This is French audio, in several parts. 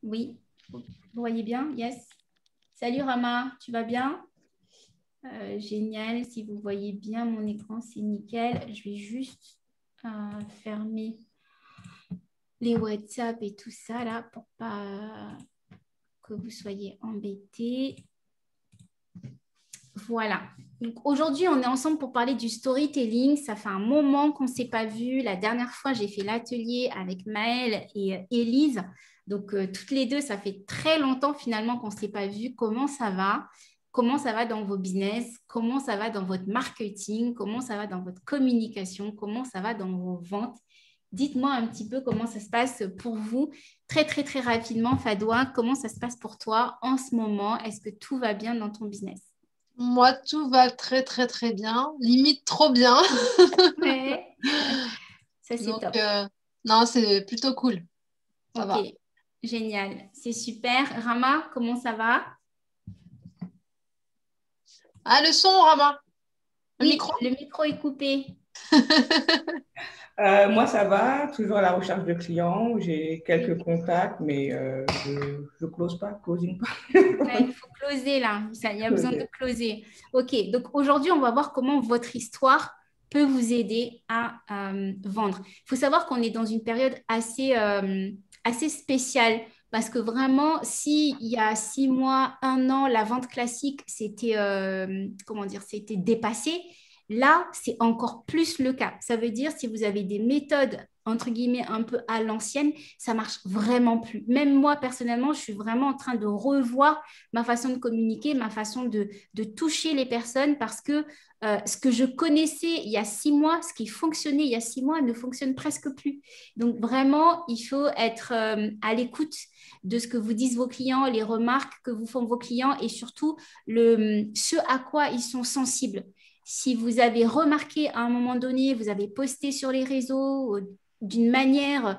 Oui, vous voyez bien? Yes. Salut Rama, tu vas bien? Génial, si vous voyez bien mon écran, c'est nickel. Je vais juste fermer les WhatsApp et tout ça là pour pas que vous soyez embêtés. Voilà. Donc aujourd'hui, on est ensemble pour parler du storytelling. Ça fait un moment qu'on ne s'est pas vu. La dernière fois, j'ai fait l'atelier avec Maëlle et Élise. Donc, toutes les deux, ça fait très longtemps finalement qu'on ne s'est pas vu. Comment ça va? Comment ça va dans vos business? Comment ça va dans votre marketing? Comment ça va dans votre communication? Comment ça va dans vos ventes? Dites-moi un petit peu comment ça se passe pour vous. Très, très, très rapidement, Fadwa, comment ça se passe pour toi en ce moment? Est-ce que tout va bien dans ton business? Moi, tout va très, très, très bien. Limite trop bien. Ouais, ça c'est Donc, top. non, c'est plutôt cool. Ça Ok, va. génial. C'est super. Rama, comment ça va? Ah, le son, Rama. Le Oui, micro. le micro est coupé. Moi, ça va, toujours à la recherche de clients. J'ai quelques Oui. contacts, mais je close pas, closing pas. Ouais, il faut closer là. Il y a besoin de closer. Ok, donc aujourd'hui, on va voir comment votre histoire peut vous aider à vendre. Il faut savoir qu'on est dans une période assez spéciale parce que vraiment, si il y a 6 mois, un an, la vente classique, c'était, comment dire, c'était dépassé. Là, c'est encore plus le cas. Ça veut dire si vous avez des méthodes entre guillemets un peu à l'ancienne, ça marche vraiment plus. Même moi, personnellement, je suis vraiment en train de revoir ma façon de communiquer, ma façon de toucher les personnes parce que ce que je connaissais il y a 6 mois, ce qui fonctionnait il y a 6 mois ne fonctionne presque plus. Donc vraiment, il faut être à l'écoute de ce que vous disent vos clients, les remarques que vous font vos clients et surtout ce à quoi ils sont sensibles. Si vous avez remarqué à un moment donné, vous avez posté sur les réseaux d'une manière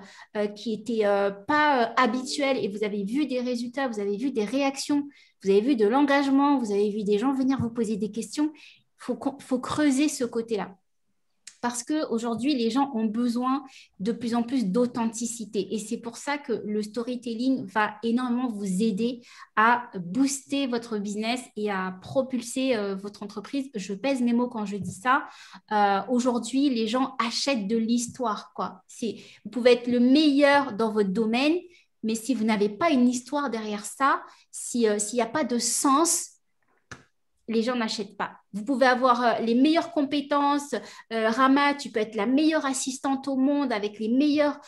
qui était pas habituelle et vous avez vu des résultats, vous avez vu des réactions, vous avez vu de l'engagement, vous avez vu des gens venir vous poser des questions, faut creuser ce côté-là. Parce qu'aujourd'hui, les gens ont besoin de plus en plus d'authenticité. Et c'est pour ça que le storytelling va énormément vous aider à booster votre business et à propulser votre entreprise. Je pèse mes mots quand je dis ça. Aujourd'hui, les gens achètent de l'histoire, quoi. Vous pouvez être le meilleur dans votre domaine, mais si vous n'avez pas une histoire derrière ça, s'il n'y a pas de sens, les gens n'achètent pas. Vous pouvez avoir les meilleures compétences. Rama, tu peux être la meilleure assistante au monde avec les meilleurs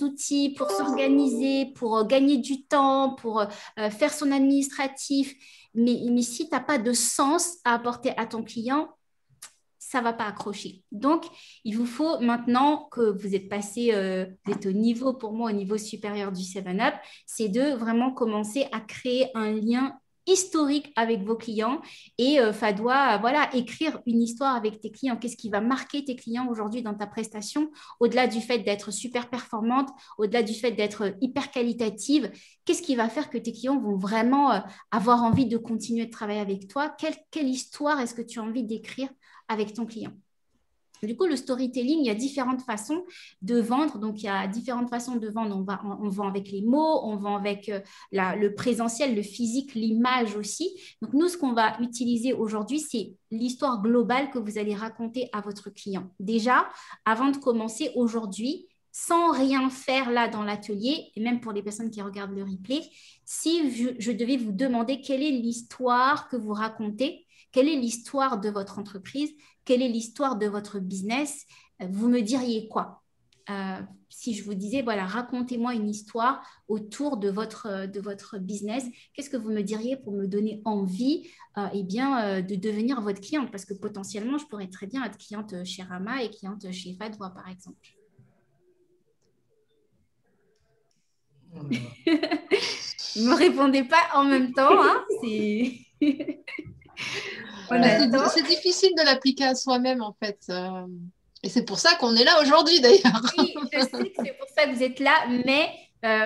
outils pour s'organiser, pour gagner du temps, pour faire son administratif. Mais si tu n'as pas de sens à apporter à ton client, ça ne va pas accrocher. Donc, il vous faut maintenant que vous êtes passé, vous êtes au niveau, pour moi, au niveau supérieur du 7-Up, c'est de vraiment commencer à créer un lien historique avec vos clients et Fadwa, voilà, écrire une histoire avec tes clients. Qu'est-ce qui va marquer tes clients aujourd'hui dans ta prestation, au-delà du fait d'être super performante, au-delà du fait d'être hyper qualitative, qu'est-ce qui va faire que tes clients vont vraiment avoir envie de continuer de travailler avec toi? Quelle histoire est-ce que tu as envie d'écrire avec ton client? Du coup, le storytelling, il y a différentes façons de vendre. Donc, il y a différentes façons de vendre. On vend avec les mots, on vend avec le présentiel, le physique, l'image aussi. Donc, nous, ce qu'on va utiliser aujourd'hui, c'est l'histoire globale que vous allez raconter à votre client. Déjà, avant de commencer aujourd'hui, sans rien faire là dans l'atelier, et même pour les personnes qui regardent le replay, si je devais vous demander quelle est l'histoire que vous racontez, quelle est l'histoire de votre entreprise, quelle est l'histoire de votre business, vous me diriez quoi? Si je vous disais, voilà, racontez-moi une histoire autour de votre business, qu'est-ce que vous me diriez pour me donner envie de devenir votre cliente? Parce que potentiellement, je pourrais très bien être cliente chez Rama et cliente chez Fadwa, par exemple. Ne me répondez pas en même temps, hein, c'est... On Mais attend. c'est difficile de l'appliquer à soi-même, en fait. Et c'est pour ça qu'on est là aujourd'hui, d'ailleurs. Oui, je sais que c'est pour ça que vous êtes là, mais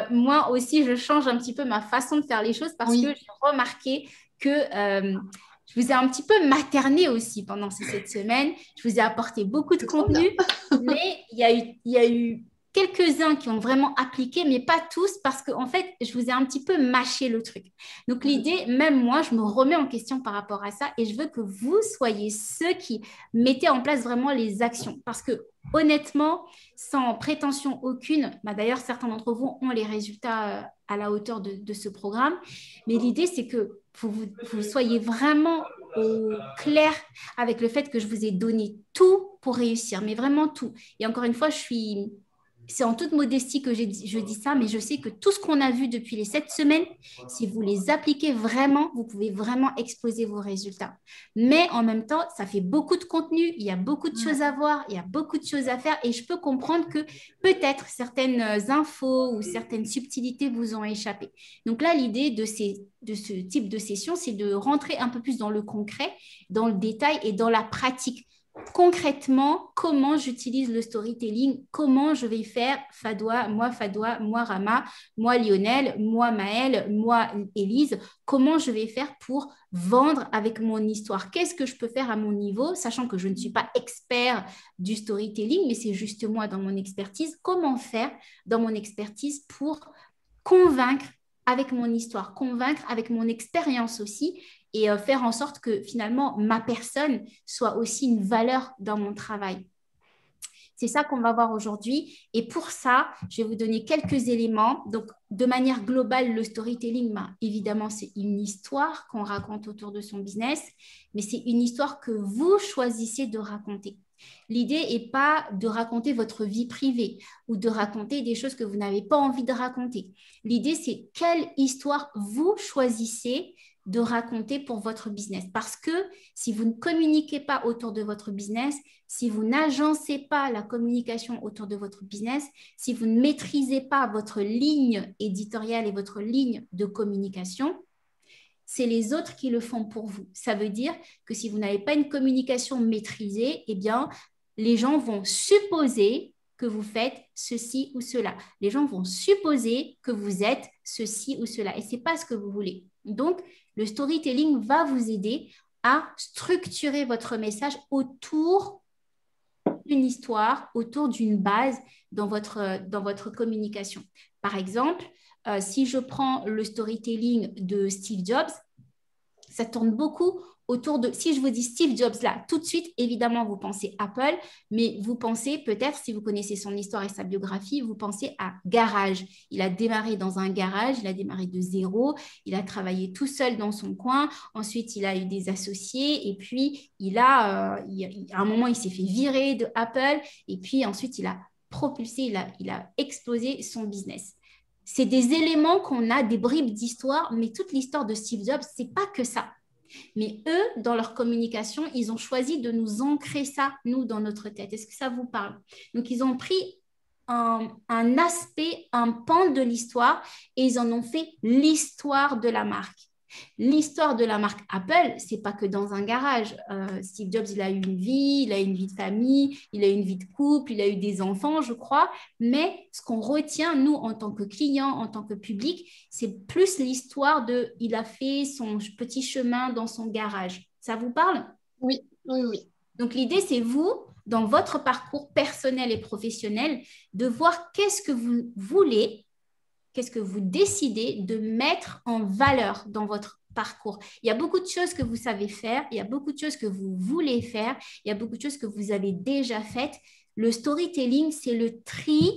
moi aussi, je change un petit peu ma façon de faire les choses parce que Oui. j'ai remarqué que je vous ai un petit peu materné aussi pendant ces 7 semaines. Je vous ai apporté beaucoup de C'est trop bien. contenu, mais il y a eu quelques-uns qui ont vraiment appliqué, mais pas tous, parce qu'en fait, je vous ai un petit peu mâché le truc. Donc, l'idée, même moi, je me remets en question par rapport à ça et je veux que vous soyez ceux qui mettez en place vraiment les actions. Parce que, honnêtement, sans prétention aucune, d'ailleurs, certains d'entre vous ont les résultats à la hauteur de ce programme, mais l'idée, c'est que vous soyez vraiment au clair avec le fait que je vous ai donné tout pour réussir, mais vraiment tout. Et encore une fois, c'est en toute modestie que je dis ça, mais je sais que tout ce qu'on a vu depuis les 7 semaines, si vous les appliquez vraiment, vous pouvez vraiment exploser vos résultats. Mais en même temps, ça fait beaucoup de contenu, il y a beaucoup de choses à voir, il y a beaucoup de choses à faire et je peux comprendre que peut-être certaines infos ou certaines subtilités vous ont échappé. Donc là, l'idée de ce type de session, c'est de rentrer un peu plus dans le concret, dans le détail et dans la pratique. Concrètement, comment j'utilise le storytelling, comment je vais faire Fadoua, moi Rama, moi Lionel, moi Maëlle, moi Élise, comment je vais faire pour vendre avec mon histoire, qu'est-ce que je peux faire à mon niveau, sachant que je ne suis pas expert du storytelling, mais c'est juste moi dans mon expertise, comment faire dans mon expertise pour convaincre avec mon histoire, convaincre avec mon expérience aussi et faire en sorte que finalement ma personne soit aussi une valeur dans mon travail. C'est ça qu'on va voir aujourd'hui. Et pour ça, je vais vous donner quelques éléments. Donc, de manière globale, le storytelling, évidemment, c'est une histoire qu'on raconte autour de son business, mais c'est une histoire que vous choisissez de raconter. L'idée n'est pas de raconter votre vie privée ou de raconter des choses que vous n'avez pas envie de raconter. L'idée, c'est quelle histoire vous choisissez de raconter pour votre business. Parce que si vous ne communiquez pas autour de votre business, si vous n'agencez pas la communication autour de votre business, si vous ne maîtrisez pas votre ligne éditoriale et votre ligne de communication, c'est les autres qui le font pour vous. Ça veut dire que si vous n'avez pas une communication maîtrisée, eh bien, les gens vont supposer que vous faites ceci ou cela. Les gens vont supposer que vous êtes ceci ou cela. Et ce n'est pas ce que vous voulez. Donc, le storytelling va vous aider à structurer votre message autour d'une histoire, autour d'une base dans votre communication. Par exemple, si je prends le storytelling de Steve Jobs, ça tourne beaucoup autour de... Si je vous dis Steve Jobs là, tout de suite, évidemment, vous pensez Apple, mais vous pensez peut-être, si vous connaissez son histoire et sa biographie, vous pensez à garage. Il a démarré dans un garage, il a démarré de zéro, il a travaillé tout seul dans son coin, ensuite il a eu des associés et puis à un moment, il s'est fait virer de Apple et puis ensuite il a propulsé, il a explosé son business. C'est des éléments qu'on a, des bribes d'histoire, mais toute l'histoire de Steve Jobs, c'est pas que ça. Mais eux, dans leur communication, ils ont choisi de nous ancrer ça, nous, dans notre tête. Est-ce que ça vous parle? Donc, ils ont pris un aspect, un pan de l'histoire et ils en ont fait l'histoire de la marque. L'histoire de la marque Apple, c'est pas que dans un garage. Steve Jobs, il a eu une vie, il a eu une vie de famille, il a eu une vie de couple, il a eu des enfants, je crois. Mais ce qu'on retient, nous, en tant que clients, en tant que public, c'est plus l'histoire de « il a fait son petit chemin dans son garage ». Ça vous parle? Oui, oui, oui. Donc, l'idée, c'est vous, dans votre parcours personnel et professionnel, de voir qu'est-ce que vous voulez, qu'est-ce que vous décidez de mettre en valeur dans votre parcours. Il y a beaucoup de choses que vous savez faire, il y a beaucoup de choses que vous voulez faire, il y a beaucoup de choses que vous avez déjà faites. Le storytelling, c'est le tri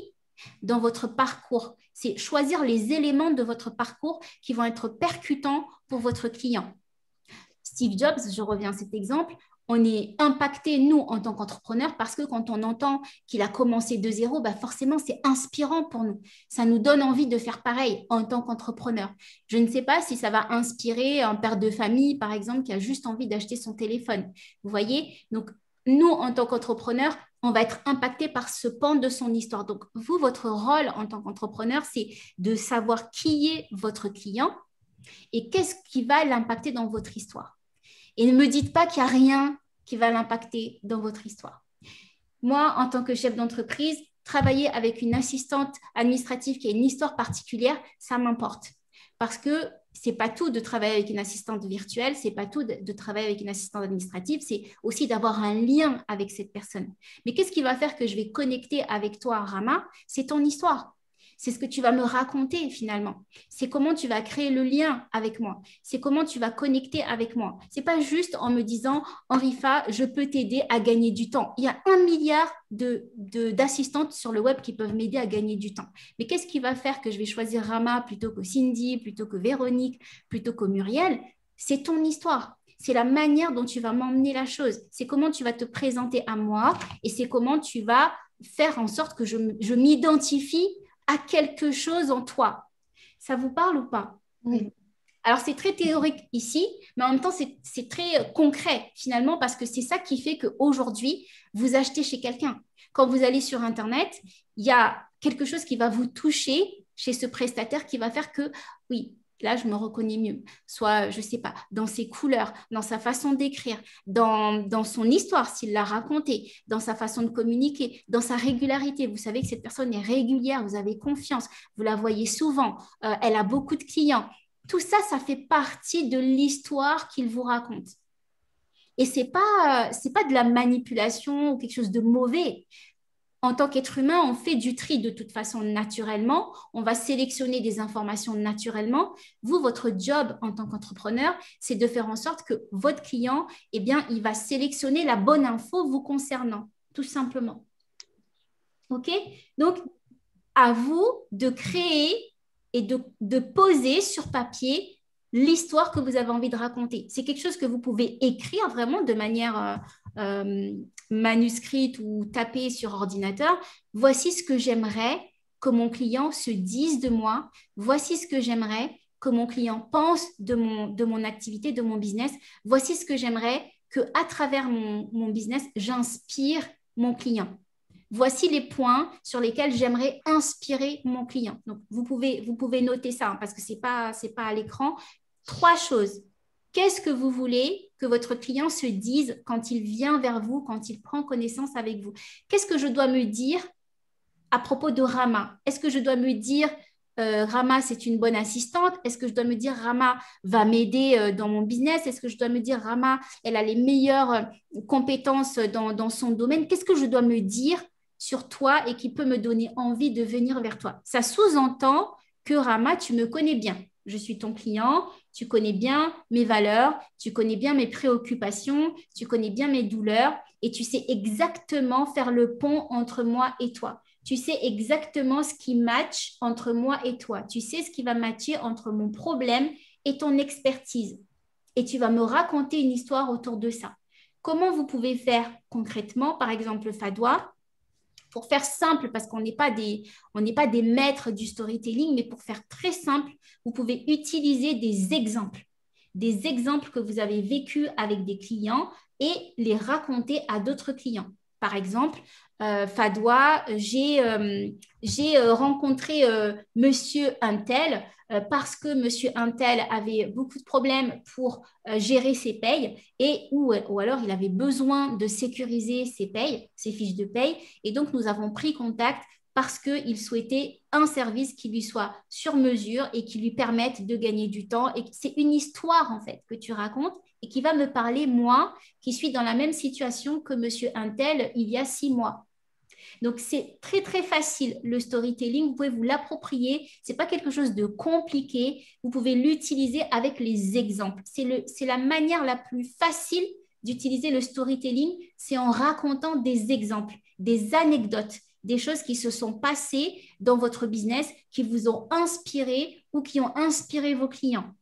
dans votre parcours. C'est choisir les éléments de votre parcours qui vont être percutants pour votre client. Steve Jobs, je reviens à cet exemple, on est impacté, nous, en tant qu'entrepreneurs, parce que quand on entend qu'il a commencé de zéro, forcément, c'est inspirant pour nous. Ça nous donne envie de faire pareil en tant qu'entrepreneur. Je ne sais pas si ça va inspirer un père de famille, par exemple, qui a juste envie d'acheter son téléphone. Vous voyez? Donc, nous, en tant qu'entrepreneurs, on va être impacté par ce pan de son histoire. Donc, vous, votre rôle en tant qu'entrepreneur, c'est de savoir qui est votre client et qu'est-ce qui va l'impacter dans votre histoire. Et ne me dites pas qu'il n'y a rien qui va l'impacter dans votre histoire. Moi, en tant que chef d'entreprise, travailler avec une assistante administrative qui a une histoire particulière, ça m'importe. Parce que c'est pas tout de travailler avec une assistante virtuelle, c'est pas tout de travailler avec une assistante administrative, c'est aussi d'avoir un lien avec cette personne. Mais qu'est-ce qui va faire que je vais connecter avec toi, Rama? C'est ton histoire. C'est ce que tu vas me raconter finalement. C'est comment tu vas créer le lien avec moi. C'est comment tu vas connecter avec moi. C'est pas juste en me disant, Henrifa, je peux t'aider à gagner du temps. Il y a 1 milliard d'assistantes sur le web qui peuvent m'aider à gagner du temps. Mais qu'est-ce qui va faire que je vais choisir Rama plutôt que Cindy, plutôt que Véronique, plutôt que Muriel? C'est ton histoire. C'est la manière dont tu vas m'emmener la chose. C'est comment tu vas te présenter à moi et c'est comment tu vas faire en sorte que je m'identifie à quelque chose en toi. Ça vous parle ou pas? Oui. Alors, c'est très théorique ici, mais en même temps, c'est très concret finalement parce que c'est ça qui fait qu'aujourd'hui, vous achetez chez quelqu'un. Quand vous allez sur Internet, il y a quelque chose qui va vous toucher chez ce prestataire qui va faire que, oui, là, je me reconnais mieux. Soit, je ne sais pas, dans ses couleurs, dans sa façon d'écrire, dans son histoire, s'il l'a racontée, dans sa façon de communiquer, dans sa régularité. Vous savez que cette personne est régulière, vous avez confiance, vous la voyez souvent, elle a beaucoup de clients. Tout ça, ça fait partie de l'histoire qu'il vous raconte. Et ce n'est pas de la manipulation ou quelque chose de mauvais. En tant qu'être humain, on fait du tri de toute façon naturellement. On va sélectionner des informations naturellement. Vous, votre job en tant qu'entrepreneur, c'est de faire en sorte que votre client, eh bien, il va sélectionner la bonne info vous concernant, tout simplement. OK? Donc, à vous de créer et de poser sur papier l'histoire que vous avez envie de raconter. C'est quelque chose que vous pouvez écrire vraiment de manière manuscrite ou taper sur ordinateur. Voici ce que j'aimerais que mon client se dise de moi. Voici ce que j'aimerais que mon client pense de mon activité, de mon business. Voici ce que j'aimerais qu'à travers mon business, j'inspire mon client. Voici les points sur lesquels j'aimerais inspirer mon client. Donc, vous pouvez noter ça parce que ce n'est pas à l'écran. 3 choses. Qu'est-ce que vous voulez que votre client se dise quand il vient vers vous, quand il prend connaissance avec vous? Qu'est-ce que je dois me dire à propos de Rama? Est-ce que je dois me dire Rama, c'est une bonne assistante? Est-ce que je dois me dire Rama va m'aider dans mon business? Est-ce que je dois me dire Rama, elle a les meilleures compétences dans son domaine? Qu'est-ce que je dois me dire sur toi et qui peut me donner envie de venir vers toi? Ça sous-entend que Rama, tu me connais bien. Je suis ton client, tu connais bien mes valeurs, tu connais bien mes préoccupations, tu connais bien mes douleurs et tu sais exactement faire le pont entre moi et toi. Tu sais exactement ce qui match entre moi et toi. Tu sais ce qui va matcher entre mon problème et ton expertise. Et tu vas me raconter une histoire autour de ça. Comment vous pouvez faire concrètement, par exemple, Fadwa, pour faire simple, parce qu'on n'est pas des maîtres du storytelling, mais pour faire très simple, vous pouvez utiliser des exemples que vous avez vécus avec des clients et les raconter à d'autres clients. Par exemple, Fadwa, j'ai rencontré monsieur Untel parce que monsieur Untel avait beaucoup de problèmes pour gérer ses payes ou alors il avait besoin de sécuriser ses payes, ses fiches de paye. Et donc, nous avons pris contact parce qu'il souhaitait un service qui lui soit sur mesure et qui lui permette de gagner du temps. Et c'est une histoire, en fait, que tu racontes et qui va me parler, moi, qui suis dans la même situation que monsieur Untel il y a 6 mois. Donc, c'est très, très facile, le storytelling. Vous pouvez vous l'approprier. Ce n'est pas quelque chose de compliqué. Vous pouvez l'utiliser avec les exemples. C'est la manière la plus facile d'utiliser le storytelling. C'est en racontant des exemples, des anecdotes, des choses qui se sont passées dans votre business, qui vous ont inspiré ou qui ont inspiré vos clients.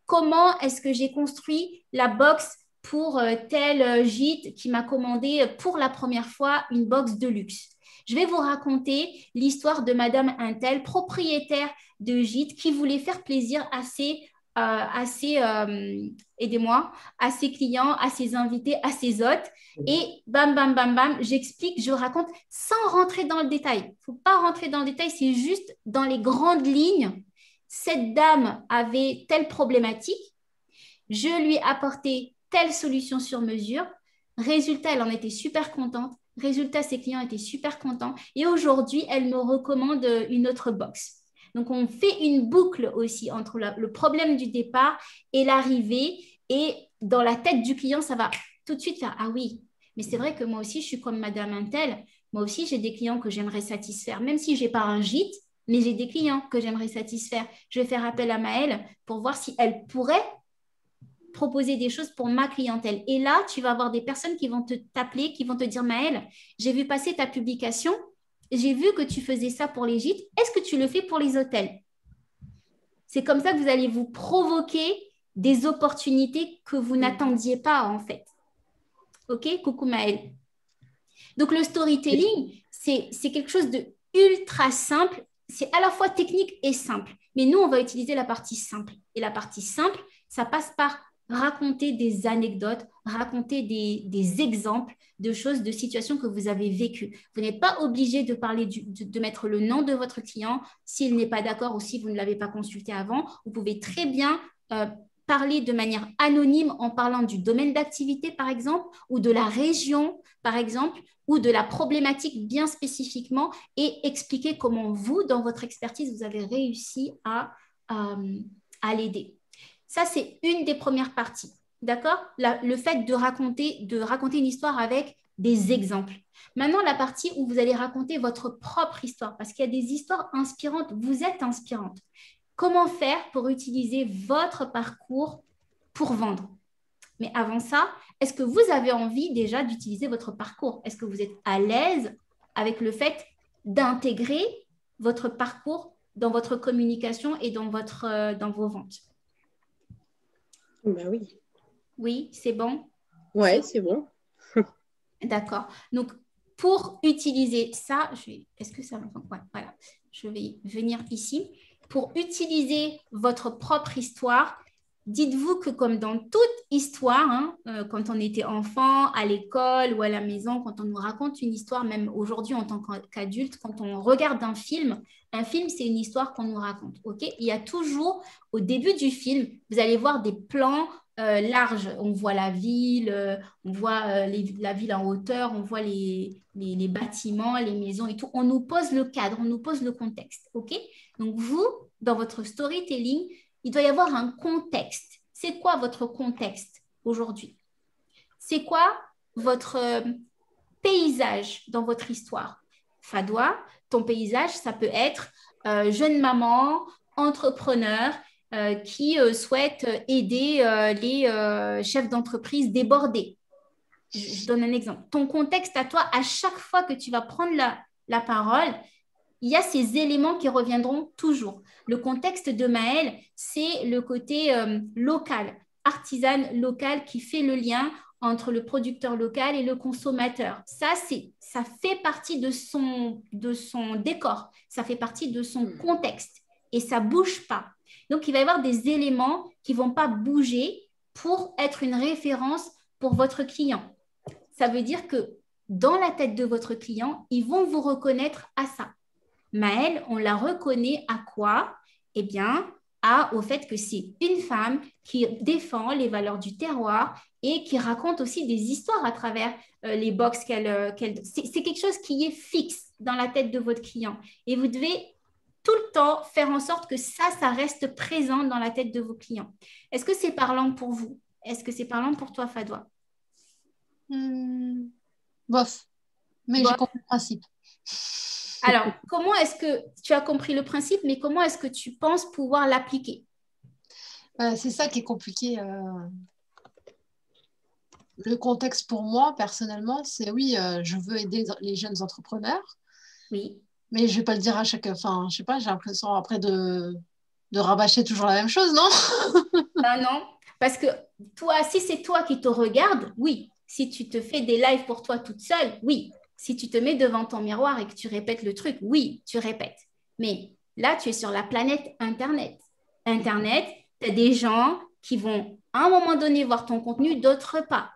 Comment est-ce que j'ai construit la box pour tel gîte qui m'a commandé pour la première fois une box de luxe? Je vais vous raconter l'histoire de Madame Untel, propriétaire de gîte qui voulait faire plaisir à aidez-moi, à ses clients, à ses invités, à ses hôtes. Et bam, bam, bam, bam, j'explique, je raconte sans rentrer dans le détail. Il ne faut pas rentrer dans le détail, c'est juste dans les grandes lignes. Cette dame avait telle problématique, je lui ai apporté telle solution sur mesure. Résultat, elle en était super contente. Résultat, ses clients étaient super contents. Et aujourd'hui, elle me recommande une autre box. Donc, on fait une boucle aussi entre le problème du départ et l'arrivée. Et dans la tête du client, ça va tout de suite faire « Ah oui, mais c'est vrai que moi aussi, je suis comme Madame Intel. Moi aussi, j'ai des clients que j'aimerais satisfaire. Même si je n'ai pas un gîte, mais j'ai des clients que j'aimerais satisfaire. Je vais faire appel à Maëlle pour voir si elle pourrait proposer des choses pour ma clientèle. » Et là, tu vas avoir des personnes qui vont t'appeler, qui vont te dire « Maëlle, j'ai vu passer ta publication. J'ai vu que tu faisais ça pour les gîtes. Est-ce que tu le fais pour les hôtels ?» C'est comme ça que vous allez vous provoquer des opportunités que vous n'attendiez pas, en fait. OK? Coucou Maëlle. Donc, le storytelling, c'est quelque chose de ultra simple. C'est à la fois technique et simple. Mais nous, on va utiliser la partie simple. Et la partie simple, ça passe par raconter des anecdotes, raconter des exemples de choses, de situations que vous avez vécues. Vous n'êtes pas obligé de parler de mettre le nom de votre client s'il n'est pas d'accord ou si vous ne l'avez pas consulté avant. Vous pouvez très bien parler de manière anonyme en parlant du domaine d'activité, par exemple, ou de la région, par exemple, ou de la problématique bien spécifiquement et expliquer comment vous, dans votre expertise, vous avez réussi à l'aider. Ça, c'est une des premières parties, d'accord? Le fait de raconter une histoire avec des exemples. Maintenant, la partie où vous allez raconter votre propre histoire, parce qu'il y a des histoires inspirantes. Vous êtes inspirante. Comment faire pour utiliser votre parcours pour vendre? Mais avant ça, est-ce que vous avez envie déjà d'utiliser votre parcours? Est-ce que vous êtes à l'aise avec le fait d'intégrer votre parcours dans votre communication et dans vos ventes? Ben oui. Oui, c'est bon? Ouais, c'est bon. D'accord. Donc, pour utiliser ça, est-ce que ça va? Ouais, voilà. Je vais venir ici. Pour utiliser votre propre histoire, dites-vous que comme dans toute histoire, quand on était enfant, à l'école ou à la maison, quand on nous raconte une histoire, même aujourd'hui en tant qu'adulte, quand on regarde un film, c'est une histoire qu'on nous raconte. Okay? Il y a toujours, au début du film, vous allez voir des plans larges. On voit la ville, on voit la ville en hauteur, on voit les bâtiments, les maisons et tout. On nous pose le cadre, on nous pose le contexte. Okay? Donc vous, dans votre storytelling, il doit y avoir un contexte. C'est quoi votre contexte aujourd'hui? C'est quoi votre paysage dans votre histoire? Fadwa, ton paysage, ça peut être jeune maman, entrepreneur qui souhaite aider les chefs d'entreprise débordés. Je donne un exemple. Ton contexte à toi, à chaque fois que tu vas prendre la parole, il y a ces éléments qui reviendront toujours. Le contexte de Maëlle, c'est le côté local, artisane locale qui fait le lien entre le producteur local et le consommateur. Ça fait partie de son décor, ça fait partie de son contexte et ça ne bouge pas. Donc, il va y avoir des éléments qui ne vont pas bouger pour être une référence pour votre client. Ça veut dire que dans la tête de votre client, ils vont vous reconnaître à ça. Maëlle, on la reconnaît à quoi? Eh bien, au fait que c'est une femme qui défend les valeurs du terroir et qui raconte aussi des histoires à travers les box qu'elle... C'est quelque chose qui est fixe dans la tête de votre client. Et vous devez tout le temps faire en sorte que ça reste présent dans la tête de vos clients. Est-ce que c'est parlant pour vous? Est-ce que c'est parlant pour toi, Fadwa? Bof. Mais j'ai compris le principe. Alors, comment est-ce que tu as compris le principe, mais comment est-ce que tu penses pouvoir l'appliquer? C'est ça qui est compliqué. Le contexte pour moi, personnellement, c'est oui, je veux aider les jeunes entrepreneurs. Oui. Mais je ne vais pas le dire à chaque... Enfin, je ne sais pas, j'ai l'impression après de rabâcher toujours la même chose, non? Non, parce que toi, si c'est toi qui te regardes, oui. Si tu te fais des lives pour toi toute seule, oui. Si tu te mets devant ton miroir et que tu répètes le truc, oui, tu répètes. Mais là, tu es sur la planète Internet. Internet, tu as des gens qui vont à un moment donné voir ton contenu, d'autres pas.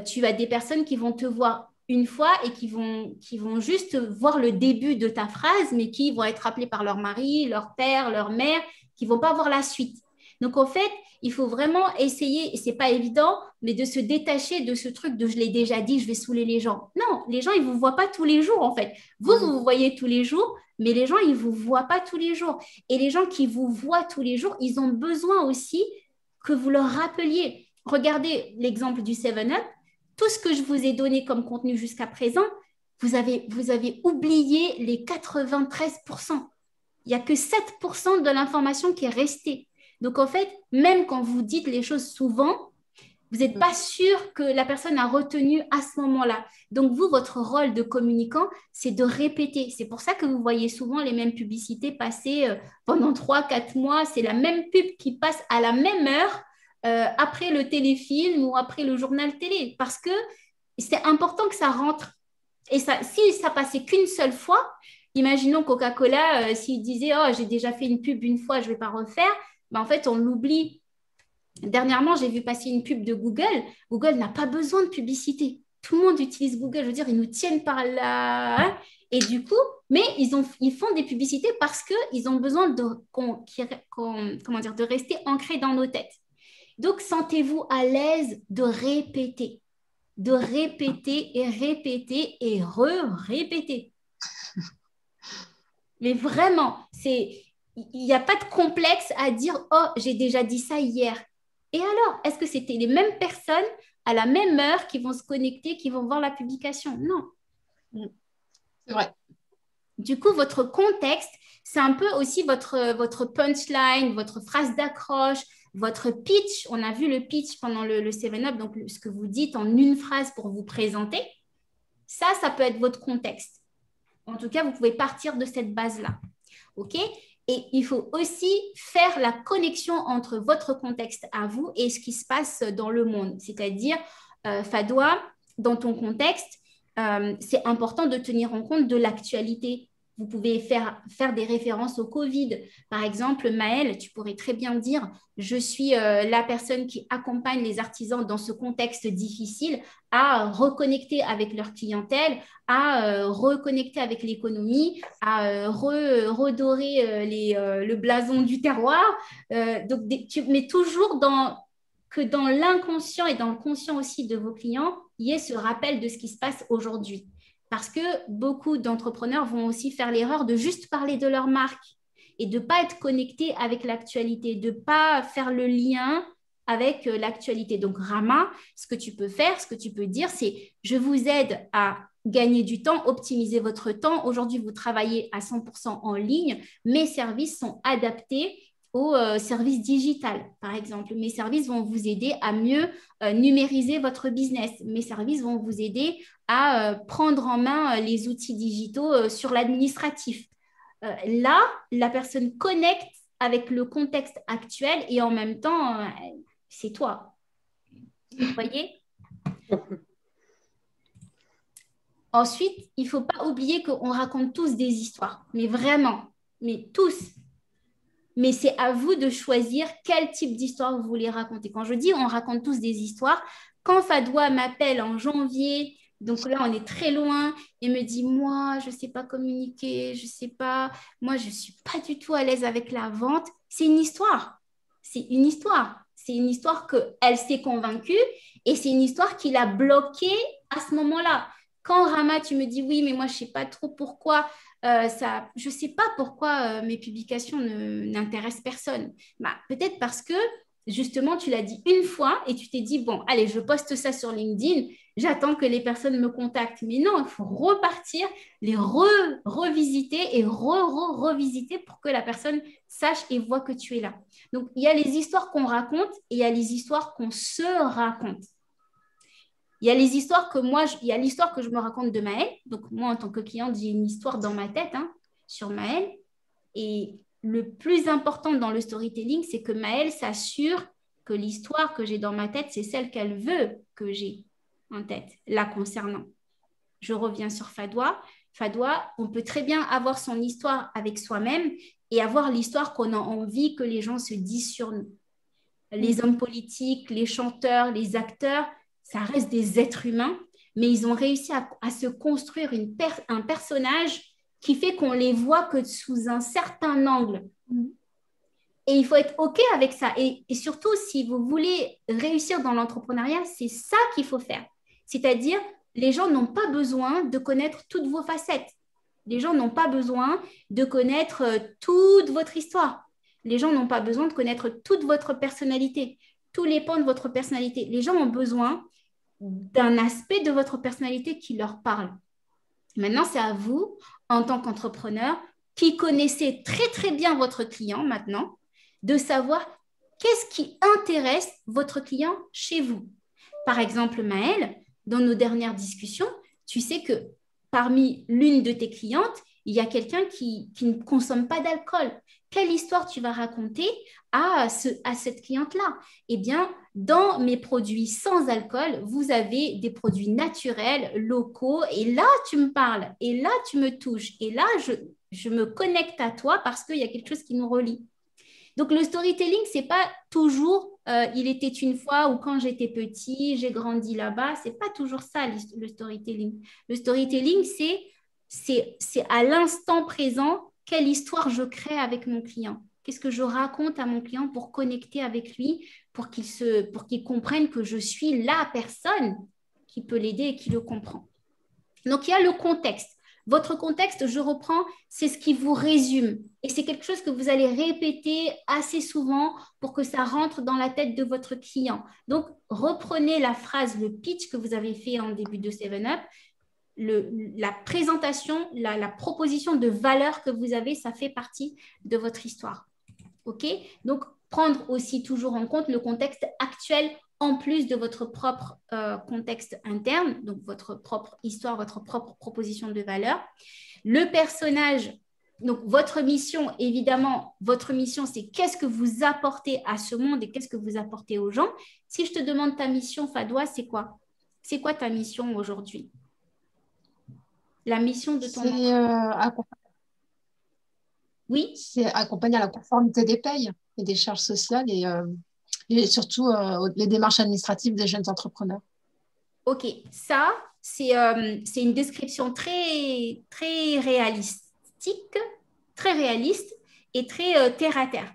Tu as des personnes qui vont te voir une fois et qui vont juste voir le début de ta phrase, mais qui vont être appelés par leur mari, leur père, leur mère, qui ne vont pas voir la suite. Donc, en fait, il faut vraiment essayer, et ce n'est pas évident, mais de se détacher de ce truc de « je l'ai déjà dit, je vais saouler les gens ». Non, les gens, ils ne vous voient pas tous les jours, en fait. Vous voyez tous les jours, mais les gens, ils ne vous voient pas tous les jours. Et les gens qui vous voient tous les jours, ils ont besoin aussi que vous leur rappeliez. Regardez l'exemple du 7-Up. Tout ce que je vous ai donné comme contenu jusqu'à présent, vous avez oublié les 93%. Il n'y a que 7% de l'information qui est restée. Donc, en fait, même quand vous dites les choses souvent, vous n'êtes pas sûr que la personne a retenu à ce moment-là. Donc, vous, votre rôle de communicant, c'est de répéter. C'est pour ça que vous voyez souvent les mêmes publicités passer pendant 3-4 mois. C'est la même pub qui passe à la même heure après le téléfilm ou après le journal télé. Parce que c'est important que ça rentre. Et ça, si ça passait qu'une seule fois, imaginons Coca-Cola, s'il disait « Oh, j'ai déjà fait une pub une fois, je ne vais pas refaire », ben, en fait, on l'oublie. Dernièrement, j'ai vu passer une pub de Google. Google n'a pas besoin de publicité. Tout le monde utilise Google. Je veux dire, ils nous tiennent par là. Et du coup, mais ils font des publicités parce qu'ils ont besoin comment dire, de rester ancrés dans nos têtes. Donc, sentez-vous à l'aise de répéter et répéter et répéter. Mais vraiment, il n'y a pas de complexe à dire « Oh, j'ai déjà dit ça hier ». Et alors, est-ce que c'était les mêmes personnes à la même heure qui vont se connecter, qui vont voir la publication? Non. C'est vrai. Du coup, votre contexte, c'est un peu aussi votre punchline, votre phrase d'accroche, votre pitch. On a vu le pitch pendant le 7-Up, donc ce que vous dites en une phrase pour vous présenter. Ça peut être votre contexte. En tout cas, vous pouvez partir de cette base-là. OK? Et il faut aussi faire la connexion entre votre contexte à vous et ce qui se passe dans le monde. C'est-à-dire, Fadwa, dans ton contexte, c'est important de tenir en compte de l'actualité. Vous pouvez faire des références au Covid. Par exemple, Maëlle, tu pourrais très bien dire « Je suis la personne qui accompagne les artisans dans ce contexte difficile à reconnecter avec leur clientèle, à reconnecter avec l'économie, à redorer le blason du terroir. » Donc, mais toujours que dans l'inconscient et dans le conscient aussi de vos clients, il y ait ce rappel de ce qui se passe aujourd'hui. Parce que beaucoup d'entrepreneurs vont aussi faire l'erreur de juste parler de leur marque et de ne pas être connecté avec l'actualité, de ne pas faire le lien avec l'actualité. Donc, Rama, ce que tu peux faire, ce que tu peux dire, c'est « Je vous aide à gagner du temps, optimiser votre temps. Aujourd'hui, vous travaillez à 100% en ligne. Mes services sont adaptés au service digital, par exemple. Mes services vont vous aider à mieux numériser votre business. Mes services vont vous aider à prendre en main les outils digitaux sur l'administratif. » Là, la personne connecte avec le contexte actuel et en même temps, c'est toi. Vous voyez? Ensuite, il ne faut pas oublier qu'on raconte tous des histoires, mais vraiment, mais tous. Mais c'est à vous de choisir quel type d'histoire vous voulez raconter. Quand je dis on raconte tous des histoires, quand Fadwa m'appelle en janvier, donc là on est très loin, et me dit moi je ne sais pas communiquer, je ne sais pas, moi je ne suis pas du tout à l'aise avec la vente, c'est une histoire. C'est une histoire. C'est une histoire qu'elle s'est convaincue et c'est une histoire qui l'a bloquée à ce moment-là. Quand Rama, tu me dis oui, mais moi je ne sais pas trop pourquoi. Je ne sais pas pourquoi mes publications n'intéressent personne. Bah, peut-être parce que, justement, tu l'as dit une fois et tu t'es dit, bon, allez, je poste ça sur LinkedIn, j'attends que les personnes me contactent. Mais non, il faut repartir, les revisiter et revisiter pour que la personne sache et voit que tu es là. Donc, il y a les histoires qu'on raconte et il y a les histoires qu'on se raconte. Il y a les histoires il y a l'histoire que je me raconte de Maëlle. Donc, moi, en tant que cliente, j'ai une histoire dans ma tête sur Maëlle. Et le plus important dans le storytelling, c'est que Maëlle s'assure que l'histoire que j'ai dans ma tête, c'est celle qu'elle veut que j'ai en tête, la concernant. Je reviens sur Fadwa. Fadwa, on peut très bien avoir son histoire avec soi-même et avoir l'histoire qu'on a envie que les gens se disent sur nous. Les hommes politiques, les chanteurs, les acteurs, ça reste des êtres humains, mais ils ont réussi à se construire un personnage qui fait qu'on les voit que sous un certain angle. Et il faut être OK avec ça. Et surtout, si vous voulez réussir dans l'entrepreneuriat, c'est ça qu'il faut faire. C'est-à-dire, les gens n'ont pas besoin de connaître toutes vos facettes. Les gens n'ont pas besoin de connaître toute votre histoire. Les gens n'ont pas besoin de connaître toute votre personnalité, tous les pans de votre personnalité. Les gens ont besoin d'un aspect de votre personnalité qui leur parle. Maintenant, c'est à vous, en tant qu'entrepreneur, qui connaissez très, très bien votre client maintenant, de savoir qu'est-ce qui intéresse votre client chez vous. Par exemple, Maëlle, dans nos dernières discussions, tu sais que parmi l'une de tes clientes, il y a quelqu'un qui ne consomme pas d'alcool. Quelle histoire tu vas raconter à cette cliente-là? Eh bien, dans mes produits sans alcool, vous avez des produits naturels, locaux, et là, tu me parles, et là, tu me touches, et là, je me connecte à toi parce qu'il y a quelque chose qui nous relie. Donc, le storytelling, ce n'est pas toujours il était une fois ou quand j'étais petit, j'ai grandi là-bas. Ce n'est pas toujours ça, le storytelling. Le storytelling, c'est à l'instant présent, quelle histoire je crée avec mon client. Qu'est-ce que je raconte à mon client pour connecter avec lui, pour qu'il comprenne que je suis la personne qui peut l'aider et qui le comprend. Donc, il y a le contexte. Votre contexte, je reprends, c'est ce qui vous résume. Et c'est quelque chose que vous allez répéter assez souvent pour que ça rentre dans la tête de votre client. Donc, reprenez la phrase, le pitch que vous avez fait en début de 7up. La présentation, la proposition de valeur que vous avez, ça fait partie de votre histoire. OK? Donc, prendre aussi toujours en compte le contexte actuel en plus de votre propre contexte interne, donc votre propre histoire, votre propre proposition de valeur. Le personnage, donc votre mission, évidemment, votre mission, c'est qu'est-ce que vous apportez à ce monde et qu'est-ce que vous apportez aux gens. Si je te demande ta mission, Fadwa, c'est quoi? C'est quoi ta mission aujourd'hui? La mission de ton Oui. C'est accompagner à la conformité des payes et des charges sociales et surtout les démarches administratives des jeunes entrepreneurs. Ok, ça, c'est une description très, très réaliste et très terre à terre.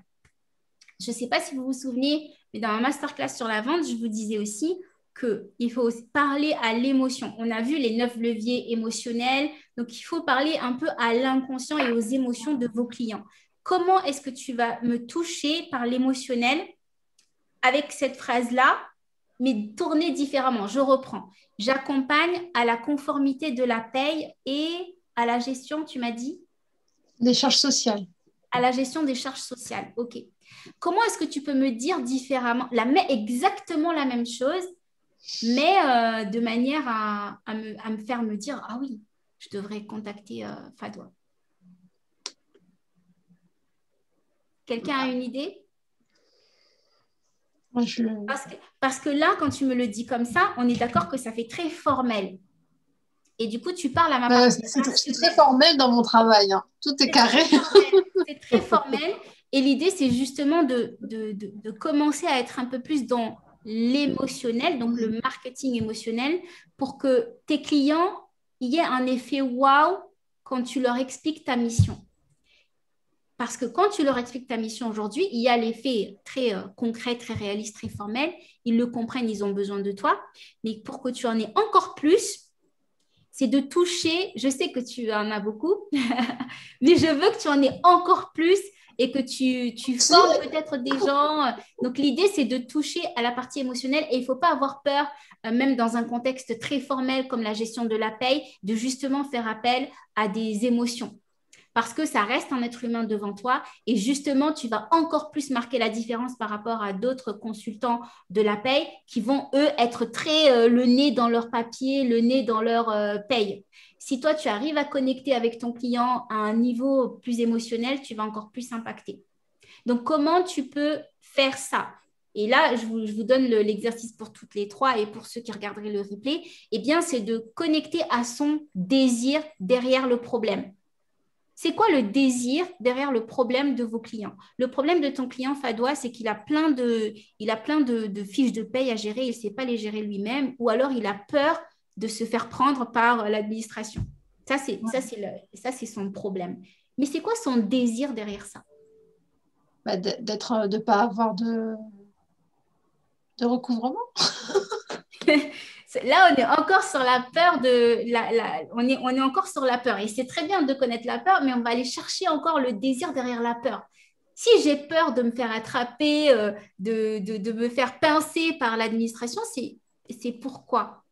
Je ne sais pas si vous vous souvenez, mais dans ma masterclass sur la vente, je vous disais aussi qu'il faut aussi parler à l'émotion. On a vu les 9 leviers émotionnels, donc il faut parler un peu à l'inconscient et aux émotions de vos clients. Comment est-ce que tu vas me toucher par l'émotionnel avec cette phrase-là, mais tournée différemment? Je reprends. J'accompagne à la conformité de la paye et à la gestion, tu m'as dit? Des charges sociales. À la gestion des charges sociales, ok. Comment est-ce que tu peux me dire différemment, exactement la même chose, mais de manière à me faire me dire, ah oui, je devrais contacter Fadwa. Quelqu'un a une idée? Parce que là, quand tu me le dis comme ça, on est d'accord que ça fait très formel. Et du coup, tu parles à ma partie. C'est très formel dans mon travail. Hein. Tout est carré. C'est très formel. Et l'idée, c'est justement de commencer à être un peu plus dans l'émotionnel, donc le marketing émotionnel, pour que tes clients y aient un effet wow quand tu leur expliques ta mission. Parce que quand tu leur expliques ta mission aujourd'hui, il y a l'effet très concret, très réaliste, très formel. Ils le comprennent, ils ont besoin de toi. Mais pour que tu en aies encore plus, c'est de toucher. Je sais que tu en as beaucoup, mais je veux que tu en aies encore plus et que tu formes peut-être des gens. Donc, l'idée, c'est de toucher à la partie émotionnelle et il ne faut pas avoir peur, même dans un contexte très formel comme la gestion de la paye, de justement faire appel à des émotions. Parce que ça reste un être humain devant toi et justement, tu vas encore plus marquer la différence par rapport à d'autres consultants de la paye qui vont, eux, être très le nez dans leur papier, le nez dans leur paye. Si toi, tu arrives à connecter avec ton client à un niveau plus émotionnel, tu vas encore plus impacter. Donc, comment tu peux faire ça? Et là, je vous donne l'exercice pour toutes les trois et pour ceux qui regarderaient le replay. Eh bien, c'est de connecter à son désir derrière le problème. C'est quoi le désir derrière le problème de vos clients? Le problème de ton client, Fadwa, c'est qu'il a plein de fiches de paye à gérer, il ne sait pas les gérer lui-même, ou alors il a peur de se faire prendre par l'administration. Ça, c'est son problème. Mais c'est quoi son désir derrière ça? De ne pas avoir de recouvrement. Là, on est encore sur la peur on est encore sur la peur. Et c'est très bien de connaître la peur, mais on va aller chercher encore le désir derrière la peur. Si j'ai peur de me faire attraper, de me faire pincer par l'administration, c'est pourquoi?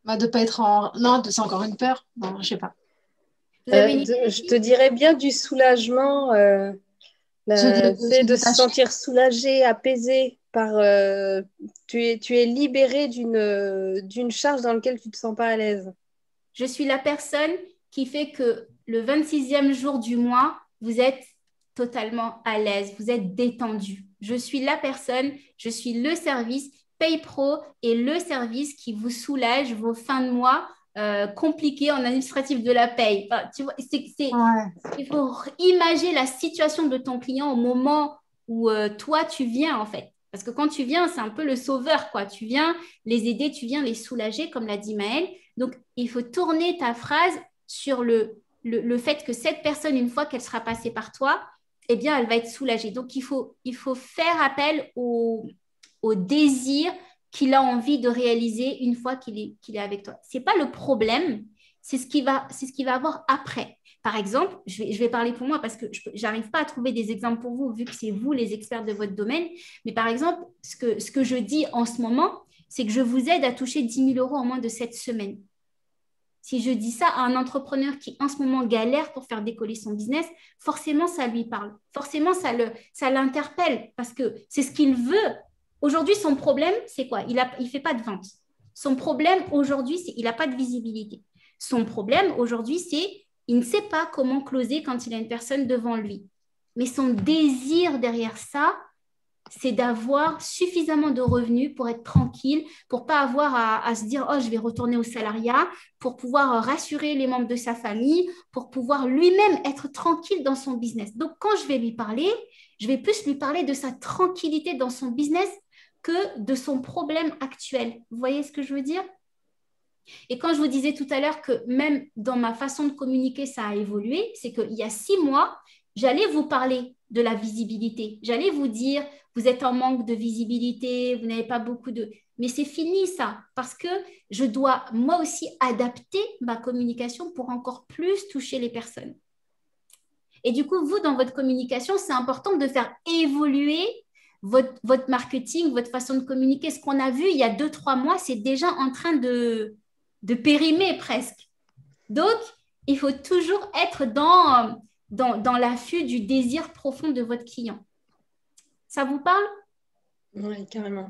Bah, de pas être en... Non, c'est encore une peur. Non, je sais pas. Vous avez une idée? Je te dirais bien du soulagement, le fait de se sentir soulagé, apaisé par tu es libéré d'une charge dans laquelle tu ne te sens pas à l'aise. Je suis la personne qui fait que le 26e jour du mois, vous êtes totalement à l'aise, vous êtes détendu. Je suis la personne, je suis le service PayPro et le service qui vous soulage vos fins de mois compliquées en administratif de la paye. Enfin, tu vois, il faut imaginer la situation de ton client au moment où toi, tu viens en fait. Parce que quand tu viens, c'est un peu le sauveur, quoi. Tu viens les aider, tu viens les soulager, comme l'a dit Maëlle. Donc, il faut tourner ta phrase sur le fait que cette personne, une fois qu'elle sera passée par toi, eh bien, elle va être soulagée. Donc, il faut faire appel au désir qu'il a envie de réaliser une fois qu'il est avec toi. Ce n'est pas le problème, c'est ce qu'il va avoir après. Par exemple, je vais parler pour moi parce que je n'arrive pas à trouver des exemples pour vous, vu que c'est vous les experts de votre domaine. Mais par exemple, ce que je dis en ce moment, c'est que je vous aide à toucher 10 000 € en moins de 7 semaines. Si je dis ça à un entrepreneur qui en ce moment galère pour faire décoller son business, forcément, ça lui parle. Forcément, ça l'interpelle parce que c'est ce qu'il veut. Aujourd'hui, son problème, c'est quoi? Il ne fait pas de vente. Son problème aujourd'hui, c'est qu'il n'a pas de visibilité. Son problème aujourd'hui, c'est qu'il ne sait pas comment closer quand il a une personne devant lui. Mais son désir derrière ça, c'est d'avoir suffisamment de revenus pour être tranquille, pour ne pas avoir à se dire « Oh, je vais retourner au salariat », pour pouvoir rassurer les membres de sa famille, pour pouvoir lui-même être tranquille dans son business. Donc, quand je vais lui parler, je vais plus lui parler de sa tranquillité dans son business que de son problème actuel. Vous voyez ce que je veux dire? Et quand je vous disais tout à l'heure que même dans ma façon de communiquer, ça a évolué, c'est qu'il y a 6 mois, j'allais vous parler de la visibilité. J'allais vous dire, vous êtes en manque de visibilité, vous n'avez pas beaucoup de... Mais c'est fini ça, parce que je dois moi aussi adapter ma communication pour encore plus toucher les personnes. Et du coup, vous, dans votre communication, c'est important de faire évoluer votre marketing, votre façon de communiquer. Ce qu'on a vu il y a 2-3 mois, c'est déjà en train de périmer presque. Donc, il faut toujours être dans l'affût du désir profond de votre client. Ça vous parle? Oui, carrément.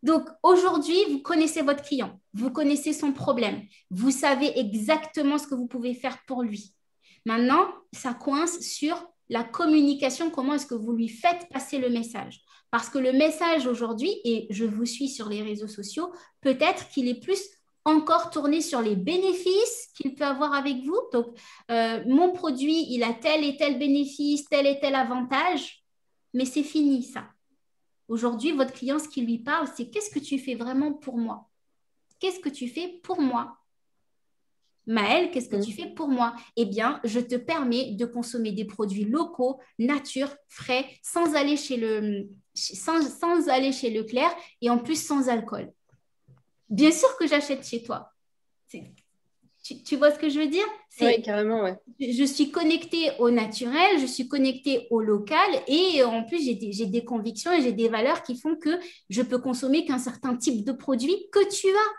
Donc, aujourd'hui, vous connaissez votre client, vous connaissez son problème, vous savez exactement ce que vous pouvez faire pour lui. Maintenant, ça coince sur la communication, comment est-ce que vous lui faites passer le message. Parce que le message aujourd'hui, et je vous suis sur les réseaux sociaux, peut-être qu'il est plus encore tourné sur les bénéfices qu'il peut avoir avec vous. Donc, mon produit, il a tel et tel bénéfice, tel et tel avantage, mais c'est fini ça. Aujourd'hui, votre client, ce qui lui parle, c'est qu'est-ce que tu fais vraiment pour moi? Qu'est-ce que tu fais pour moi? Maëlle, qu'est-ce que tu fais pour moi? Eh bien, je te permets de consommer des produits locaux, nature, frais, sans aller chez Leclerc et en plus sans alcool. Bien sûr que j'achète chez toi. Tu vois ce que je veux dire? Oui, carrément, ouais. Je suis connectée au naturel, je suis connectée au local et en plus, j'ai des convictions et j'ai des valeurs qui font que je peux consommer qu'un certain type de produit que tu as.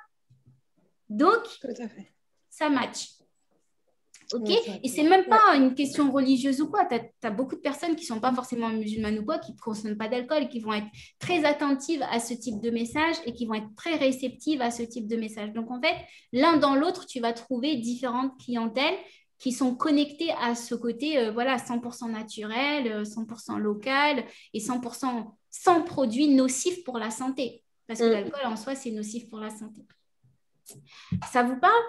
Donc, tout à fait. Ça match. OK? Ouais, et c'est même pas une question religieuse ou quoi. Tu as beaucoup de personnes qui ne sont pas forcément musulmanes ou quoi, qui ne consomment pas d'alcool et qui vont être très attentives à ce type de message et qui vont être très réceptives à ce type de message. Donc, en fait, l'un dans l'autre, tu vas trouver différentes clientèles qui sont connectées à ce côté, voilà, 100% naturel, 100% local et 100% sans produits nocifs pour la santé. Parce que l'alcool, en soi, c'est nocif pour la santé. Ça vous parle?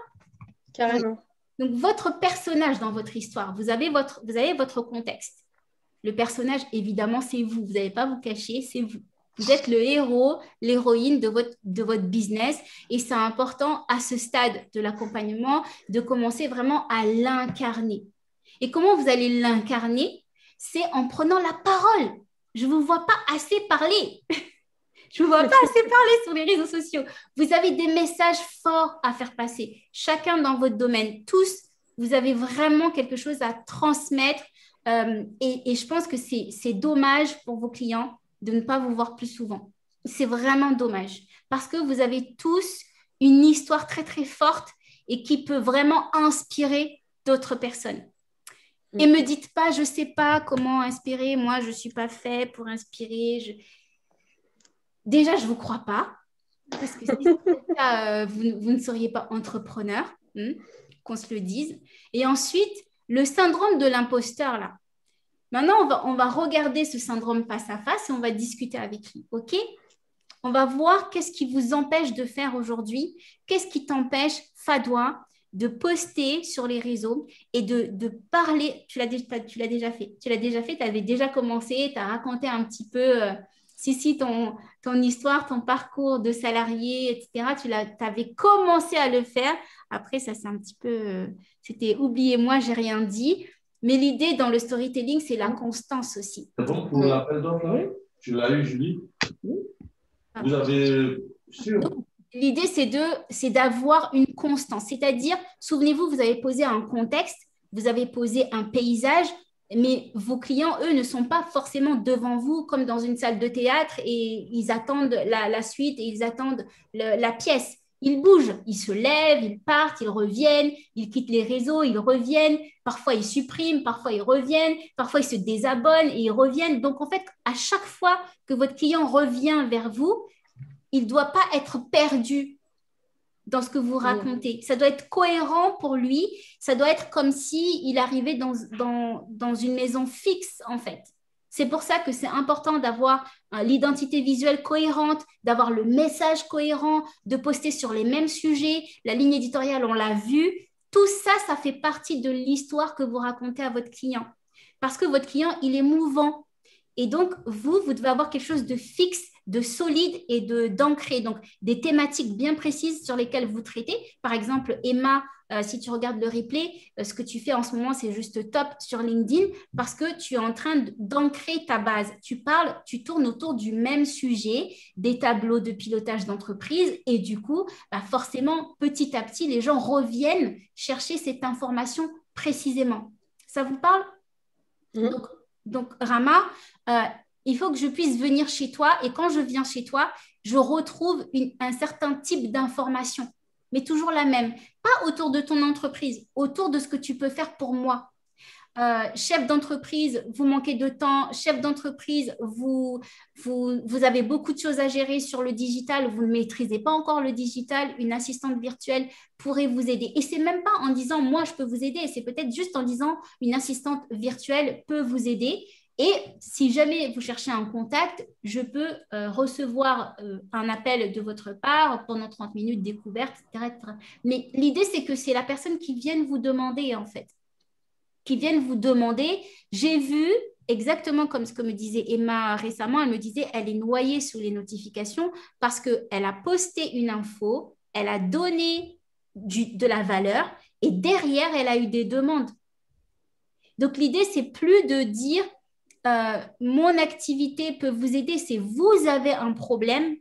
Carrément. Donc, votre personnage dans votre histoire, vous avez votre contexte. Le personnage, évidemment, c'est vous. Vous n'allez pas vous cacher, c'est vous. Vous êtes le héros, l'héroïne de votre business et c'est important à ce stade de l'accompagnement de commencer vraiment à l'incarner. Et comment vous allez l'incarner? C'est en prenant la parole. Je ne vous vois pas assez parler. Je ne vous vois pas assez parler sur les réseaux sociaux. Vous avez des messages forts à faire passer, chacun dans votre domaine. Tous, vous avez vraiment quelque chose à transmettre. Et je pense que c'est dommage pour vos clients de ne pas vous voir plus souvent. C'est vraiment dommage parce que vous avez tous une histoire très, très forte et qui peut vraiment inspirer d'autres personnes. Et ne me dites pas, je ne sais pas comment inspirer. Moi, je ne suis pas fait pour inspirer. Déjà, je ne vous crois pas. Parce que si c'était ça, vous ne seriez pas entrepreneur, qu'on se le dise. Et ensuite, le syndrome de l'imposteur, là. Maintenant, on va regarder ce syndrome face à face et on va discuter avec lui. OK? On va voir qu'est-ce qui vous empêche de faire aujourd'hui. Qu'est-ce qui t'empêche, Fadwa, de poster sur les réseaux et de parler. Tu l'as déjà fait. Tu l'as déjà fait, tu avais déjà commencé, tu as raconté un petit peu ton histoire, ton parcours de salarié, etc. Tu avais commencé à le faire. Après, ça, c'est un petit peu... c'était oubliez-moi, j'ai rien dit. Mais l'idée dans le storytelling, c'est la constance aussi. C'est bon pour l'appel d'offres, oui? Tu l'as eu, Julie? Vous avez... Sûr. L'idée, c'est d'avoir une constance. C'est-à-dire, souvenez-vous, vous avez posé un contexte, vous avez posé un paysage, mais vos clients, eux, ne sont pas forcément devant vous comme dans une salle de théâtre et ils attendent la suite et ils attendent la pièce. Ils bougent, ils se lèvent, ils partent, ils reviennent, ils quittent les réseaux, ils reviennent. Parfois, ils suppriment, parfois, ils reviennent, parfois, ils se désabonnent et ils reviennent. Donc, en fait, à chaque fois que votre client revient vers vous, il ne doit pas être perdu dans ce que vous racontez. Ça doit être cohérent pour lui. Ça doit être comme s'il arrivait dans une maison fixe, en fait. C'est pour ça que c'est important d'avoir l'identité visuelle cohérente, d'avoir le message cohérent, de poster sur les mêmes sujets. La ligne éditoriale, on l'a vu. Tout ça, ça fait partie de l'histoire que vous racontez à votre client. Parce que votre client, il est mouvant. Et donc, vous devez avoir quelque chose de fixe, de solide et d'ancré. Donc, des thématiques bien précises sur lesquelles vous traitez. Par exemple, Emma, si tu regardes le replay, ce que tu fais en ce moment, c'est juste top sur LinkedIn parce que tu es en train d'ancrer ta base. Tu tournes autour du même sujet, des tableaux de pilotage d'entreprise et du coup, forcément, petit à petit, les gens reviennent chercher cette information précisément. Ça vous parle? Donc, Rama, il faut que je puisse venir chez toi et quand je viens chez toi, je retrouve un certain type d'information, mais toujours la même. Pas autour de ton entreprise, autour de ce que tu peux faire pour moi. Chef d'entreprise, vous manquez de temps. Chef d'entreprise, vous avez beaucoup de choses à gérer sur le digital. Vous ne maîtrisez pas encore le digital. Une assistante virtuelle pourrait vous aider. Et ce n'est même pas en disant « moi, je peux vous aider ». C'est peut-être juste en disant « une assistante virtuelle peut vous aider ». Et si jamais vous cherchez un contact, je peux recevoir un appel de votre part pendant 30 minutes découverte, etc. Mais l'idée, c'est que c'est la personne qui vient vous demander, en fait. Qui viennent vous demander, j'ai vu, exactement comme ce que me disait Emma récemment, elle me disait, elle est noyée sous les notifications parce qu'elle a posté une info, elle a donné de la valeur et derrière, elle a eu des demandes. Donc, l'idée, c'est plus de dire, mon activité peut vous aider, c'est vous avez un problème,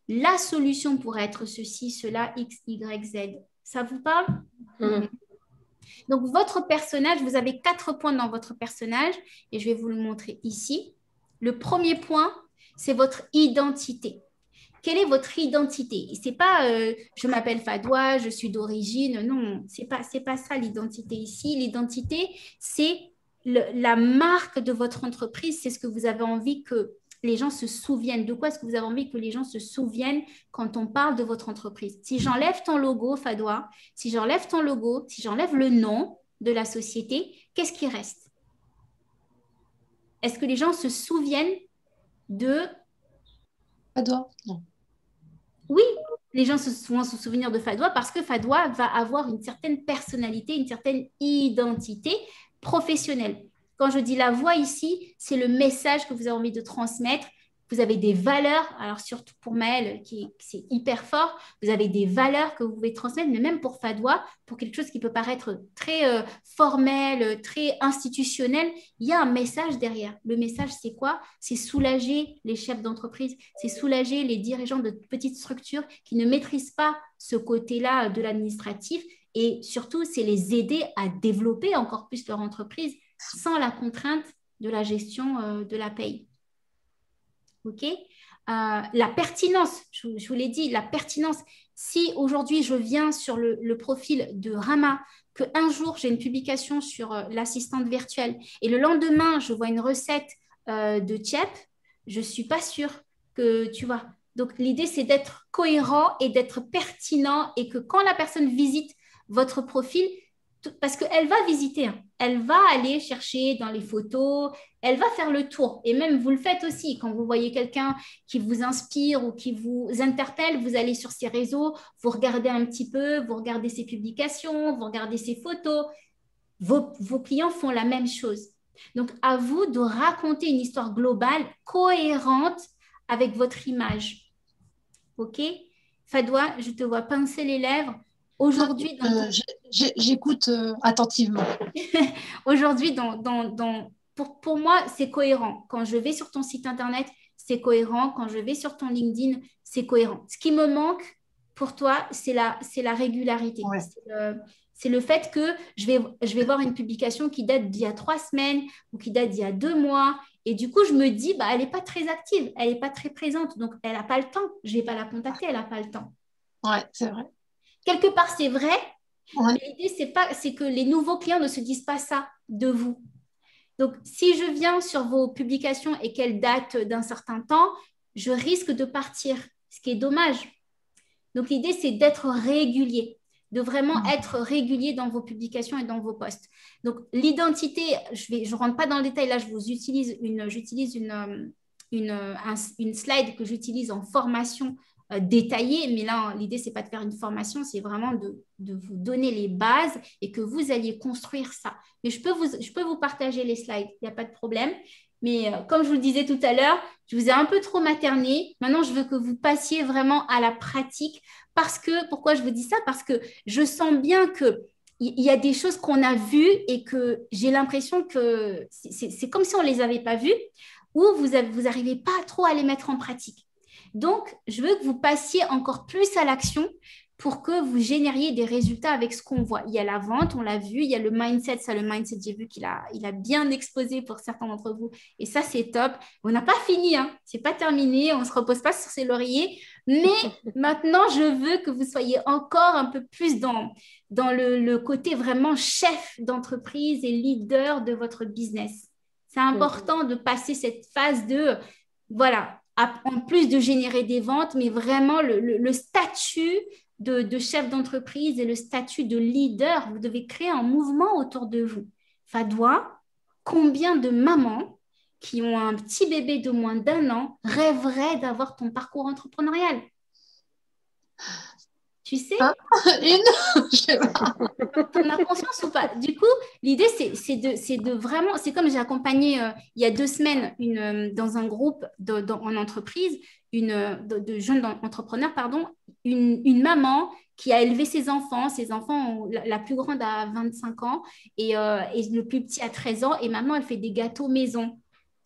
la solution pourrait être ceci, cela, X, Y, Z. Ça vous parle? Donc, votre personnage, vous avez 4 points dans votre personnage et je vais vous le montrer ici. Le premier point, c'est votre identité. Quelle est votre identité? Ce n'est pas je m'appelle Fadwa, je suis d'origine. Non, ce n'est pas ça l'identité ici. L'identité, c'est la marque de votre entreprise. C'est ce que vous avez envie que les gens se souviennent. De quoi est-ce que vous avez envie que les gens se souviennent quand on parle de votre entreprise? Si j'enlève ton logo, Fadwa, si j'enlève ton logo, si j'enlève le nom de la société, qu'est-ce qui reste? Est-ce que les gens se souviennent de... Fadwa? Non. Oui, les gens vont se souvenir de Fadwa parce que Fadwa va avoir une certaine personnalité, une certaine identité professionnelle. Quand je dis la voix ici, c'est le message que vous avez envie de transmettre vous avez des valeurs, alors surtout pour Maëlle, c'est hyper fort, vous avez des valeurs que vous pouvez transmettre, mais même pour Fadwa, pour quelque chose qui peut paraître très formel, très institutionnel, il y a un message derrière. Le message, c'est quoi? C'est soulager les chefs d'entreprise, c'est soulager les dirigeants de petites structures qui ne maîtrisent pas ce côté-là de l'administratif, et surtout, c'est les aider à développer encore plus leur entreprise sans la contrainte de la gestion de la paye. OK? La pertinence, je vous l'ai dit, la pertinence. Si aujourd'hui, je viens sur le profil de Rama, qu'un jour, j'ai une publication sur l'assistante virtuelle et le lendemain, je vois une recette de Tchèp, je ne suis pas sûre que, tu vois. Donc, l'idée, c'est d'être cohérent et d'être pertinent et que quand la personne visite votre profil, parce qu'elle va visiter, hein, elle va aller chercher dans les photos, elle va faire le tour. Et même, vous le faites aussi. Quand vous voyez quelqu'un qui vous inspire ou qui vous interpelle, vous allez sur ses réseaux, vous regardez un petit peu, vous regardez ses publications, vous regardez ses photos. Vos clients font la même chose. Donc, à vous de raconter une histoire globale, cohérente avec votre image. OK? Fadwa, je te vois pincer les lèvres. Aujourd'hui, j'écoute attentivement. Aujourd'hui, pour moi, c'est cohérent. Quand je vais sur ton site internet, c'est cohérent. Quand je vais sur ton LinkedIn, c'est cohérent. Ce qui me manque pour toi, c'est la régularité. Ouais. C'est le fait que je vais voir une publication qui date d'il y a 3 semaines ou qui date d'il y a 2 mois. Et du coup, je me dis, elle n'est pas très active, elle n'est pas très présente. Donc, elle n'a pas le temps. Je ne vais pas la contacter, elle n'a pas le temps. Ouais, c'est vrai. Quelque part, c'est vrai, ouais. Mais l'idée, c'est que les nouveaux clients ne se disent pas ça de vous. Donc, si je viens sur vos publications et qu'elles datent d'un certain temps, je risque de partir, ce qui est dommage. Donc, l'idée, c'est d'être régulier, de vraiment être régulier dans vos publications et dans vos posts. Donc, l'identité, je rentre pas dans le détail, là, j'utilise une slide que j'utilise en formation détaillée, mais là, l'idée, c'est pas de faire une formation, c'est vraiment de vous donner les bases et que vous alliez construire ça. Mais je peux vous partager les slides, il n'y a pas de problème. Mais comme je vous le disais tout à l'heure, je vous ai un peu trop materné. Maintenant, je veux que vous passiez vraiment à la pratique. Pourquoi je vous dis ça? Parce que je sens bien qu'il y a des choses qu'on a vues et que j'ai l'impression que c'est comme si on ne les avait pas vues ou vous n'arrivez pas trop à les mettre en pratique. Donc, je veux que vous passiez encore plus à l'action pour que vous génériez des résultats avec ce qu'on voit. Il y a la vente, on l'a vu, il y a le mindset, j'ai vu qu'il a bien exposé pour certains d'entre vous. Et ça, c'est top. On n'a pas fini, hein. Ce n'est pas terminé, on ne se repose pas sur ses lauriers. Mais maintenant, je veux que vous soyez encore un peu plus dans le côté vraiment chef d'entreprise et leader de votre business. C'est important de passer cette phase de, voilà, en plus de générer des ventes, mais vraiment le statut de chef d'entreprise et le statut de leader. Vous devez créer un mouvement autour de vous. Fadwa, combien de mamans qui ont un petit bébé de moins d'1 an rêveraient d'avoir ton parcours entrepreneurial? Tu sais? Je sais pas. T'en as conscience ou pas? Du coup, l'idée, c'est de vraiment... C'est comme j'ai accompagné il y a 2 semaines dans un groupe en entreprise, de jeunes entrepreneurs, une maman qui a élevé ses enfants. Ses enfants, la plus grande a 25 ans et le plus petit a 13 ans. Et maintenant, elle fait des gâteaux maison.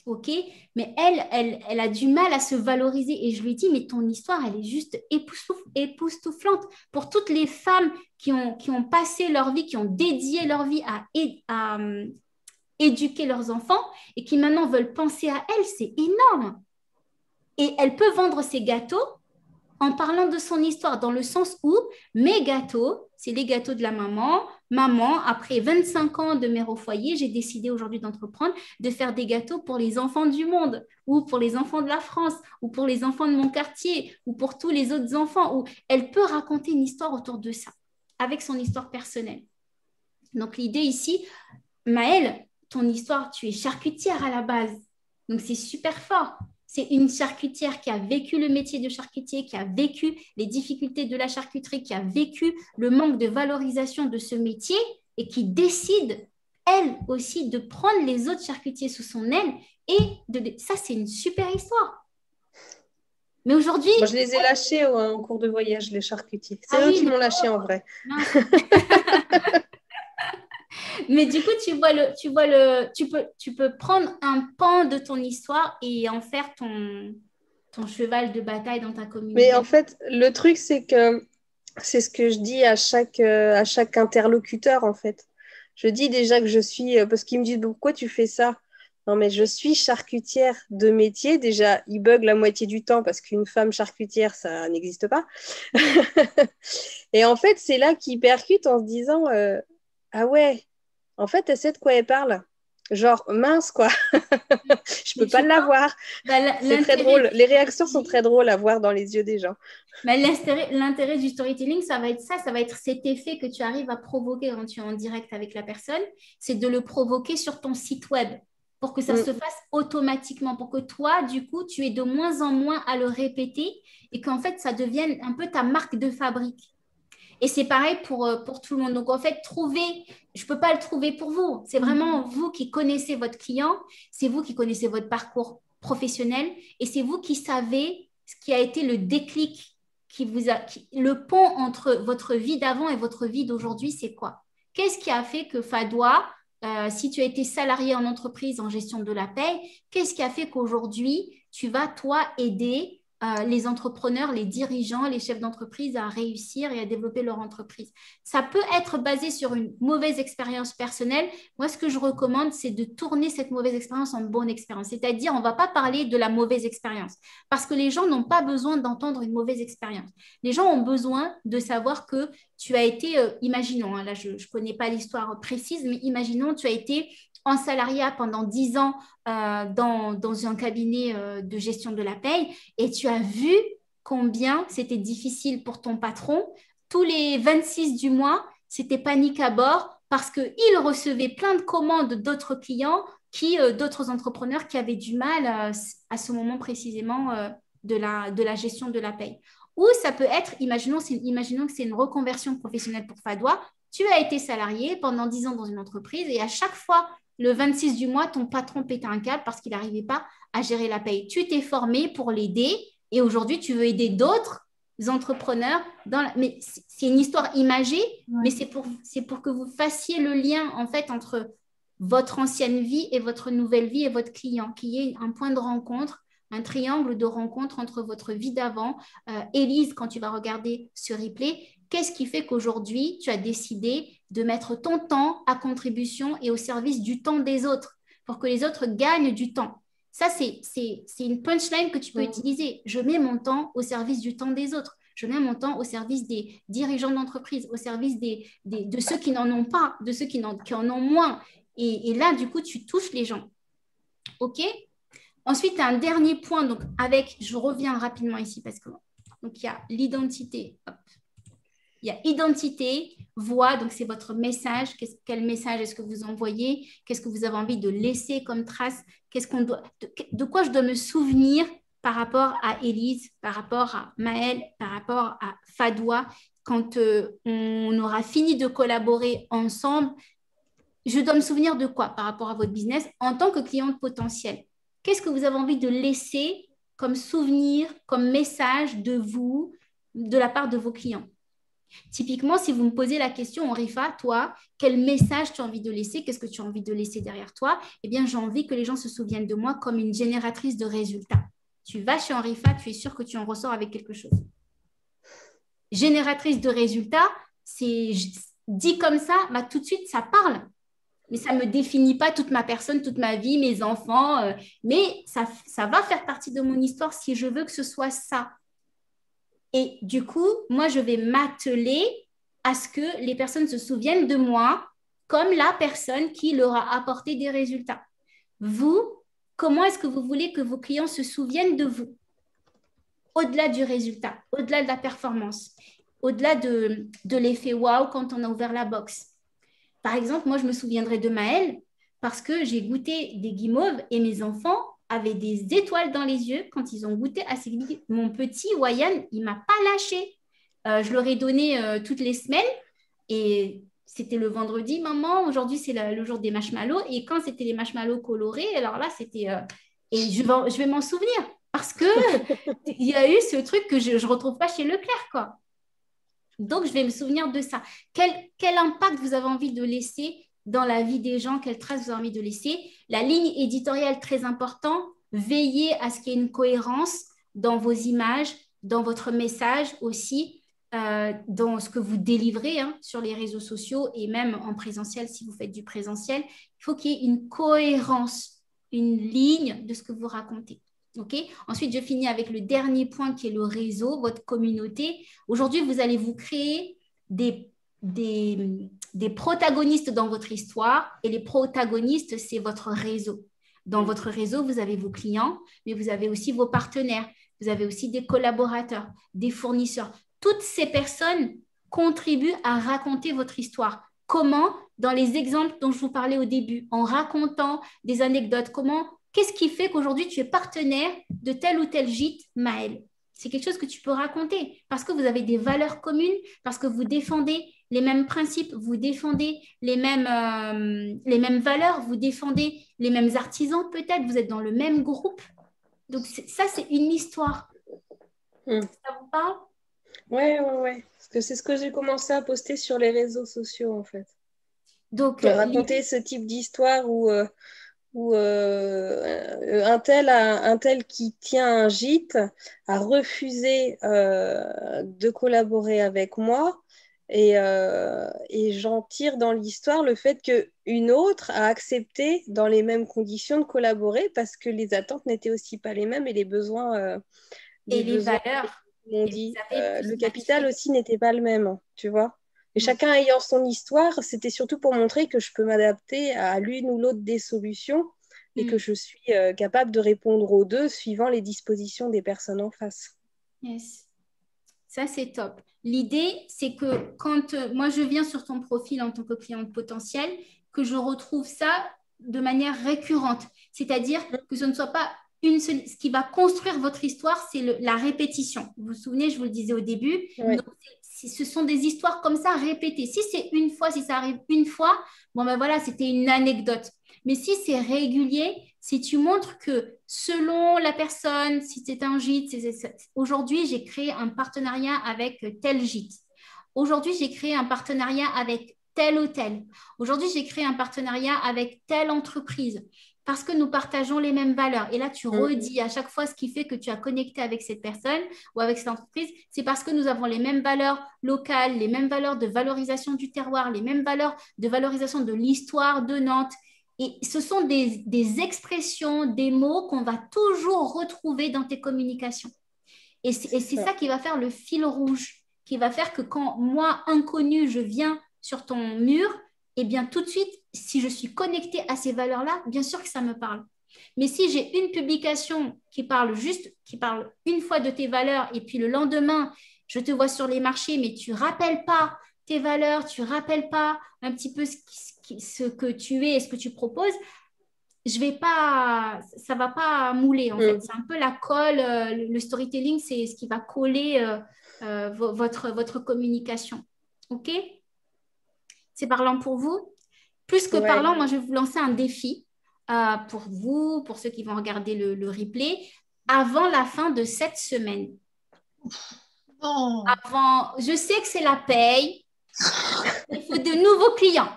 OK, mais elle a du mal à se valoriser. Et je lui dis, mais ton histoire, elle est juste époustouflante. Pour toutes les femmes qui ont passé leur vie, qui ont dédié leur vie à éduquer leurs enfants et qui maintenant veulent penser à elles, c'est énorme. Et elle peut vendre ses gâteaux en parlant de son histoire, dans le sens où mes gâteaux, c'est les gâteaux de la maman. Maman, après 25 ans de mère au foyer, j'ai décidé aujourd'hui d'entreprendre, de faire des gâteaux pour les enfants du monde, ou pour les enfants de la France, ou pour les enfants de mon quartier, ou pour tous les autres enfants. Où elle peut raconter une histoire autour de ça, avec son histoire personnelle. Donc l'idée ici, Maëlle, ton histoire, tu es charcutière à la base. Donc c'est super fort. C'est une charcutière qui a vécu le métier de charcutier, qui a vécu les difficultés de la charcuterie, qui a vécu le manque de valorisation de ce métier et qui décide, elle aussi, de prendre les autres charcutiers sous son aile. Et ça, c'est une super histoire. Mais aujourd'hui… Moi, je les ai lâchés en cours de voyage, les charcutiers. C'est eux qui m'ont lâché en vrai. Mais du coup, tu peux prendre un pan de ton histoire et en faire ton cheval de bataille dans ta communauté. Mais en fait, le truc, c'est que c'est ce que je dis à chaque interlocuteur, en fait. Je dis déjà que je suis… Parce qu'ils me disent, pourquoi tu fais ça? Non, mais je suis charcutière de métier. Déjà, ils bug la moitié du temps parce qu'une femme charcutière, ça n'existe pas. Et en fait, c'est là qu'ils percutent en se disant, ah ouais, en fait, elle sait de quoi elle parle. Genre, mince, quoi. Je peux pas l'avoir. C'est très drôle. Les réactions sont très drôles à voir dans les yeux des gens. Mais l'intérêt du storytelling, ça va être ça. Ça va être cet effet que tu arrives à provoquer quand tu es en direct avec la personne. C'est de le provoquer sur ton site web pour que ça se fasse automatiquement, pour que toi, du coup, tu aies de moins en moins à le répéter et qu'en fait, ça devienne un peu ta marque de fabrique. Et c'est pareil pour tout le monde. Donc, en fait, je ne peux pas le trouver pour vous. C'est vraiment vous qui connaissez votre client, c'est vous qui connaissez votre parcours professionnel et c'est vous qui savez ce qui a été le déclic, le pont entre votre vie d'avant et votre vie d'aujourd'hui, c'est quoi? Qu'est-ce qui a fait que Fadwa, si tu as été salarié en entreprise en gestion de la paie, qu'est-ce qui a fait qu'aujourd'hui, tu vas, toi, aider les entrepreneurs, les dirigeants, les chefs d'entreprise à réussir et à développer leur entreprise. Ça peut être basé sur une mauvaise expérience personnelle. Moi, ce que je recommande, c'est de tourner cette mauvaise expérience en bonne expérience. C'est-à-dire, on ne va pas parler de la mauvaise expérience parce que les gens n'ont pas besoin d'entendre une mauvaise expérience. Les gens ont besoin de savoir que tu as été, imaginons, hein, là, je ne connais pas l'histoire précise, mais imaginons, tu as été en salariat pendant 10 ans dans un cabinet de gestion de la paie et tu as vu combien c'était difficile pour ton patron. Tous les 26 du mois, c'était panique à bord parce qu'il recevait plein de commandes d'autres clients, d'autres entrepreneurs qui avaient du mal à ce moment précisément de la gestion de la paie. Ou ça peut être, imaginons que c'est une reconversion professionnelle pour Fadwa. Tu as été salarié pendant 10 ans dans une entreprise et à chaque fois, le 26 du mois, ton patron pète un câble parce qu'il n'arrivait pas à gérer la paye. Tu t'es formé pour l'aider et aujourd'hui, tu veux aider d'autres entrepreneurs. Mais c'est une histoire imagée, mais c'est pour que vous fassiez le lien en fait entre votre ancienne vie et votre nouvelle vie et votre client, qu'il y ait un point de rencontre, un triangle de rencontre entre votre vie d'avant. Élise, quand tu vas regarder ce replay, qu'est-ce qui fait qu'aujourd'hui, tu as décidé de mettre ton temps à contribution et au service du temps des autres pour que les autres gagnent du temps? Ça, c'est une punchline que tu peux utiliser. Je mets mon temps au service du temps des autres. Je mets mon temps au service des dirigeants d'entreprise, au service de ceux qui n'en ont pas, de ceux qui en ont moins. Et là, du coup, tu touches les gens. OK? Ensuite, un dernier point. Donc, je reviens rapidement ici parce que donc il y a l'identité. Hop. Il y a identité, voix, donc c'est votre message. Quel message est-ce que vous envoyez? Qu'est-ce que vous avez envie de laisser comme trace? De quoi je dois me souvenir par rapport à Élise, par rapport à Maëlle, par rapport à Fadwa, quand on aura fini de collaborer ensemble? Je dois me souvenir de quoi par rapport à votre business en tant que cliente potentielle? Qu'est-ce que vous avez envie de laisser comme souvenir, comme message de vous, de la part de vos clients? Typiquement, si vous me posez la question, Henrifa, toi, quel message tu as envie de laisser? Qu'est-ce que tu as envie de laisser derrière toi? Eh bien, j'ai envie que les gens se souviennent de moi comme une génératrice de résultats. Tu vas chez Henrifa, tu es sûr que tu en ressors avec quelque chose. Génératrice de résultats, c'est dit comme ça, bah, tout de suite, ça parle. Mais ça ne me définit pas toute ma personne, toute ma vie, mes enfants. Mais ça va faire partie de mon histoire si je veux que ce soit ça. Et du coup, moi, je vais m'atteler à ce que les personnes se souviennent de moi comme la personne qui leur a apporté des résultats. Vous, comment est-ce que vous voulez que vos clients se souviennent de vous? Au-delà du résultat, au-delà de la performance, au-delà de l'effet wow quand on a ouvert la box. Par exemple, moi, je me souviendrai de Maëlle parce que j'ai goûté des guimauves et mes enfants avaient des étoiles dans les yeux quand ils ont goûté à ces guimauves. Mon petit Wayan, il ne m'a pas lâché. Je leur ai donné toutes les semaines et c'était le vendredi, maman, aujourd'hui c'est le jour des marshmallows. Et quand c'était les marshmallows colorés, alors là, c'était… et je vais m'en souvenir parce que il y a eu ce truc que je ne retrouve pas chez Leclerc, quoi. Donc, je vais me souvenir de ça. Quel impact vous avez envie de laisser dans la vie des gens? Quelle trace vous avez envie de laisser? La ligne éditoriale, très important. Veillez à ce qu'il y ait une cohérence dans vos images, dans votre message aussi, dans ce que vous délivrez sur les réseaux sociaux et même en présentiel, si vous faites du présentiel. Il faut qu'il y ait une cohérence, une ligne de ce que vous racontez. Okay. Ensuite, je finis avec le dernier point qui est le réseau, votre communauté. Aujourd'hui, vous allez vous créer des protagonistes dans votre histoire et les protagonistes, c'est votre réseau. Dans votre réseau, vous avez vos clients, mais vous avez aussi vos partenaires, vous avez aussi des collaborateurs, des fournisseurs. Toutes ces personnes contribuent à raconter votre histoire. Comment? Dans les exemples dont je vous parlais au début, en racontant des anecdotes. Comment? Qu'est-ce qui fait qu'aujourd'hui, tu es partenaire de tel ou tel gîte, Maëlle? C'est quelque chose que tu peux raconter parce que vous avez des valeurs communes, parce que vous défendez les mêmes principes, vous défendez les mêmes valeurs, vous défendez les mêmes artisans peut-être, vous êtes dans le même groupe. Donc, ça, c'est une histoire. Ça vous parle? Ouais. Parce que c'est ce que j'ai commencé à poster sur les réseaux sociaux, en fait. Donc, raconter ce type d'histoire où un tel qui tient un gîte a refusé de collaborer avec moi et j'en tire dans l'histoire le fait qu'une autre a accepté dans les mêmes conditions de collaborer parce que les attentes n'étaient aussi pas les mêmes et les besoins et les valeurs on dit, le capital aussi n'était pas le même, tu vois. Et chacun ayant son histoire, c'était surtout pour montrer que je peux m'adapter à l'une ou l'autre des solutions et que je suis capable de répondre aux deux suivant les dispositions des personnes en face. Yes. Ça, c'est top. L'idée, c'est que quand moi, je viens sur ton profil en tant que cliente potentielle, que je retrouve ça de manière récurrente. C'est-à-dire que ce ne soit pas une seule... Ce qui va construire votre histoire, c'est la répétition. Vous vous souvenez, je vous le disais au début. Ouais. Donc, ce sont des histoires comme ça répétées. Si c'est une fois, si ça arrive une fois, bon ben voilà, c'était une anecdote. Mais si c'est régulier, si tu montres que selon la personne, si c'est un gîte, aujourd'hui, j'ai créé un partenariat avec tel gîte. Aujourd'hui, j'ai créé un partenariat avec tel hôtel. Aujourd'hui, j'ai créé un partenariat avec telle entreprise parce que nous partageons les mêmes valeurs. Et là, tu redis à chaque fois ce qui fait que tu as connecté avec cette personne ou avec cette entreprise, c'est parce que nous avons les mêmes valeurs locales, les mêmes valeurs de valorisation du terroir, les mêmes valeurs de valorisation de l'histoire de Nantes. Et ce sont des expressions, des mots qu'on va toujours retrouver dans tes communications. Et c'est ça qui va faire le fil rouge, qui va faire que quand moi, inconnu, je viens sur ton mur, eh bien tout de suite, si je suis connectée à ces valeurs-là, bien sûr que ça me parle. Mais si j'ai une publication qui parle une fois de tes valeurs et puis le lendemain, je te vois sur les marchés, mais tu ne rappelles pas tes valeurs, tu ne rappelles pas un petit peu ce que tu es et ce que tu proposes, ça ne va pas mouler en fait. C'est un peu la colle, le storytelling, c'est ce qui va coller votre communication. OK? C'est parlant pour vous? Plus que parlant, moi je vais vous lancer un défi pour vous, pour ceux qui vont regarder le replay, avant la fin de cette semaine. Je sais que c'est la paye, il faut de nouveaux clients.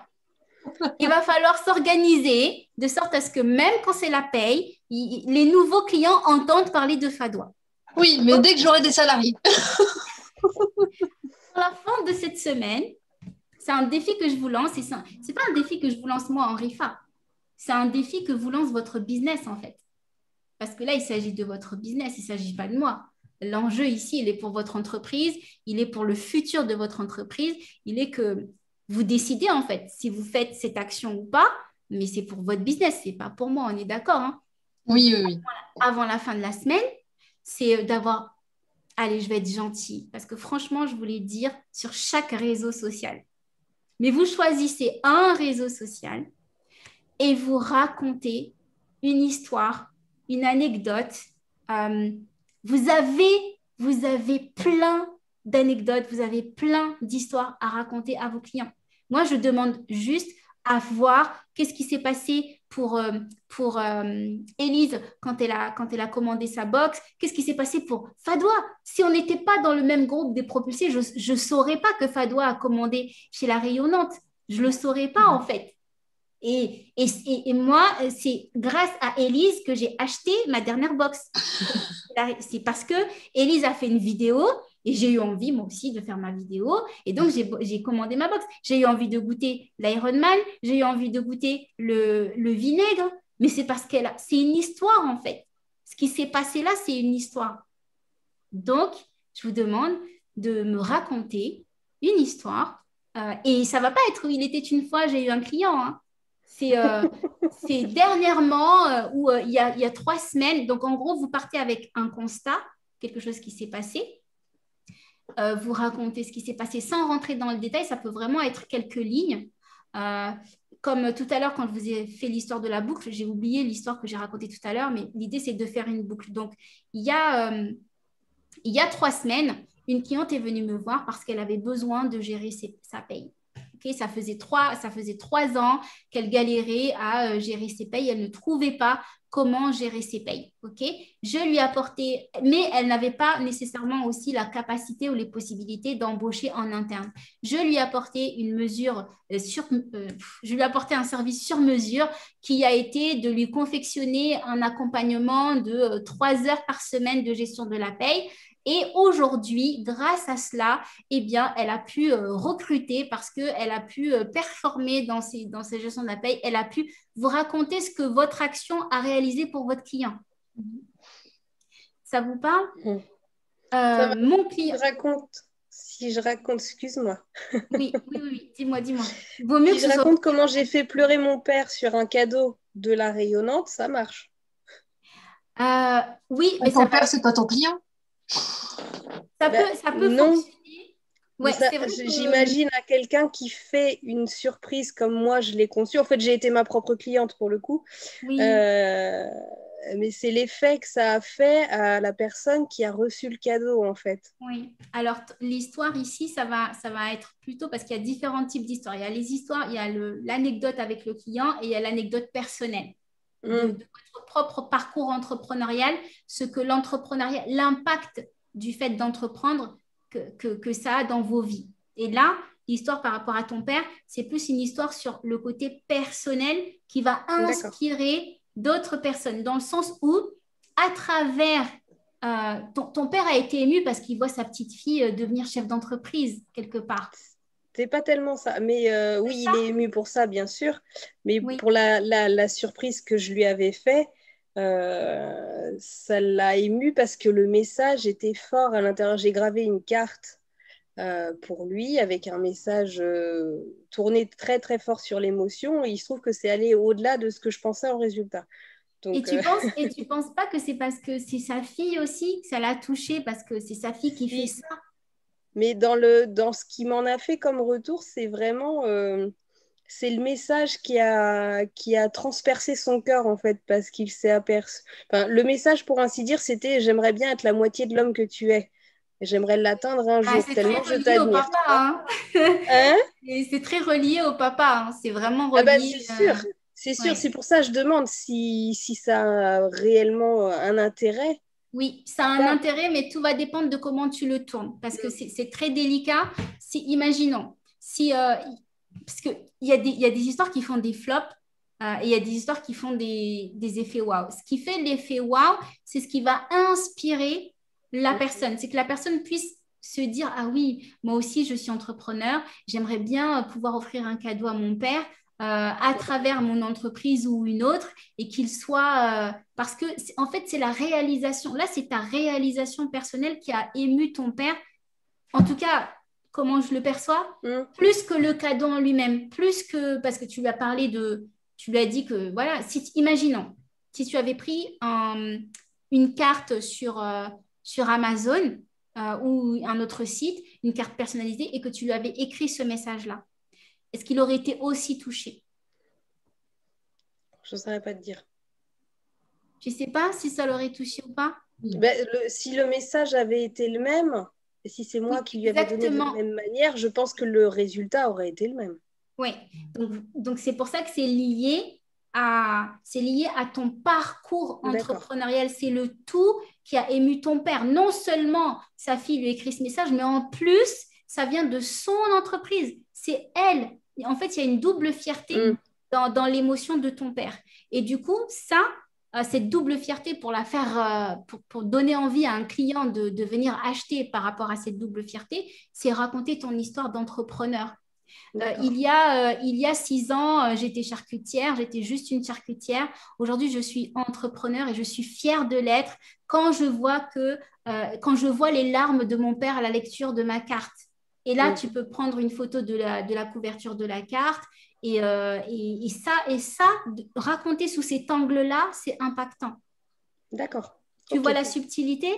Il va falloir s'organiser de sorte à ce que même quand c'est la paye, les nouveaux clients entendent parler de Fadoua. Oui, mais dès que j'aurai des salariés. À la fin de cette semaine, c'est un défi que je vous lance. Ce n'est pas un défi que je vous lance moi en Rifa. C'est un défi que vous lance votre business en fait. Parce que là, il s'agit de votre business, il ne s'agit pas de moi. L'enjeu ici, il est pour votre entreprise, il est pour le futur de votre entreprise, il est que vous décidez en fait si vous faites cette action ou pas, mais c'est pour votre business, ce n'est pas pour moi, on est d'accord, hein? Oui. Avant la fin de la semaine, c'est d'avoir... Allez, je vais être gentille, parce que franchement, je voulais dire sur chaque réseau social. Mais vous choisissez un réseau social et vous racontez une histoire, une anecdote. Vous avez plein d'anecdotes, vous avez plein d'histoires à raconter à vos clients. Moi, je demande juste à voir qu'est-ce qui s'est passé pour Élise quand elle a commandé sa box? Qu'est-ce qui s'est passé pour Fadwa? Si on n'était pas dans le même groupe des propulsés, je ne saurais pas que Fadwa a commandé chez la rayonnante. Je ne le saurais pas en fait. Et moi, c'est grâce à Élise que j'ai acheté ma dernière box. C'est parce que Élise a fait une vidéo et j'ai eu envie, moi aussi, de faire ma vidéo. Et donc, j'ai commandé ma box. J'ai eu envie de goûter l'Ironman, j'ai eu envie de goûter le vinaigre. Mais c'est parce c'est une histoire, en fait. Ce qui s'est passé là, c'est une histoire. Donc, je vous demande de me raconter une histoire. Et ça ne va pas être « il était une fois, j'ai eu un client ». Hein. C'est dernièrement ou il y a 3 semaines. Donc, en gros, vous partez avec un constat, quelque chose qui s'est passé. Vous racontez ce qui s'est passé sans rentrer dans le détail. Ça peut vraiment être quelques lignes. Comme tout à l'heure, quand je vous ai fait l'histoire de la boucle, j'ai oublié l'histoire que j'ai racontée tout à l'heure, mais l'idée, c'est de faire une boucle. Donc, il y a 3 semaines, une cliente est venue me voir parce qu'elle avait besoin de gérer sa paye. Okay, ça faisait 3 ans qu'elle galérait à gérer ses payes. Elle ne trouvait pas comment gérer ses payes. Okay, je lui ai apporté, mais elle n'avait pas nécessairement aussi la capacité ou les possibilités d'embaucher en interne. Je lui ai apporté une mesure je lui ai apporté un service sur mesure qui a été de lui confectionner un accompagnement de 3 heures par semaine de gestion de la paye. Et aujourd'hui, grâce à cela, eh bien, elle a pu recruter parce qu'elle a pu performer dans ses gestions de la paye. Elle a pu vous raconter ce que votre action a réalisé pour votre client. Ça vous parle? Mon client... Si je raconte, excuse-moi. Oui, dis-moi. Vaut mieux si je raconte comment j'ai fait pleurer mon père sur un cadeau de la rayonnante, ça marche. Oui, mais ton père, c'est pas ton client? Ça peut non. Fonctionner. Ouais, J'imagine à quelqu'un qui fait une surprise comme moi, je l'ai conçue. En fait, j'ai été ma propre cliente pour le coup. Oui. Mais c'est l'effet que ça a fait à la personne qui a reçu le cadeau, en fait. Oui. Alors, l'histoire ici, ça va être plutôt parce qu'il y a différents types d'histoires. Il y a les histoires, il y a l'anecdote avec le client et il y a l'anecdote personnelle. De votre propre parcours entrepreneurial, ce que l'entrepreneuriat, l'impact du fait d'entreprendre que ça a dans vos vies. Et là, l'histoire par rapport à ton père, c'est plus une histoire sur le côté personnel qui va inspirer d'autres personnes, dans le sens où, à travers... ton père a été ému parce qu'il voit sa petite fille devenir chef d'entreprise, quelque part. C'est pas tellement ça, mais oui, il est ému pour ça, bien sûr. Mais pour la surprise que je lui avais fait, ça l'a ému parce que le message était fort à l'intérieur. J'ai gravé une carte pour lui avec un message tourné très très fort sur l'émotion. Et il se trouve que c'est allé au-delà de ce que je pensais en résultat. Donc, et tu penses pas que c'est parce que c'est sa fille aussi que ça l'a touché, parce que c'est sa fille qui fait ça? Mais dans ce qui m'en a fait comme retour, c'est vraiment c'est le message qui a transpercé son cœur, en fait, parce qu'il s'est aperçu. Enfin, le message, pour ainsi dire, c'était « J'aimerais bien être la moitié de l'homme que tu es. J'aimerais l'atteindre un jour, tellement je t'admire. » C'est très relié au papa. Hein. C'est vraiment relié. C'est sûr. C'est sûr. C'est pour ça que je demande si ça a réellement un intérêt. Oui, ça a un intérêt, mais tout va dépendre de comment tu le tournes. Parce que c'est très délicat. Imaginons, parce qu'il y a des histoires qui font des flops et il y a des histoires qui font des effets waouh. Ce qui fait l'effet waouh, c'est ce qui va inspirer la personne. C'est que la personne puisse se dire « Ah oui, moi aussi, je suis entrepreneur. J'aimerais bien pouvoir offrir un cadeau à mon père. » à travers mon entreprise ou une autre, et qu'il soit... parce que, en fait, c'est la réalisation. Là, c'est ta réalisation personnelle qui a ému ton père. En tout cas, comment je le perçois, plus que le cadeau en lui-même, plus que... Parce que tu lui as parlé de... Tu lui as dit que, voilà, imaginons, si tu avais pris une carte sur Amazon ou un autre site, une carte personnalisée, et que tu lui avais écrit ce message-là, est-ce qu'il aurait été aussi touché? Je ne saurais pas te dire. Tu ne sais pas si ça l'aurait touché ou pas? Si le message avait été le même, et si c'est moi qui lui avais donné de la même manière, je pense que le résultat aurait été le même. Oui, donc c'est pour ça que c'est lié c'est lié à ton parcours entrepreneurial. C'est le tout qui a ému ton père. Non seulement sa fille lui écrit ce message, mais en plus, ça vient de son entreprise. C'est elle. En fait, il y a une double fierté dans l'émotion de ton père. Et du coup, cette double fierté pour la faire, pour donner envie à un client de venir acheter par rapport à cette double fierté, c'est raconter ton histoire d'entrepreneur. Il y a 6 ans, j'étais charcutière, j'étais juste une charcutière. Aujourd'hui, je suis entrepreneur et je suis fière de l'être quand je vois les larmes de mon père à la lecture de ma carte. Et là, tu peux prendre une photo de la couverture de la carte et ça, raconter sous cet angle-là, c'est impactant. D'accord. Tu vois la subtilité?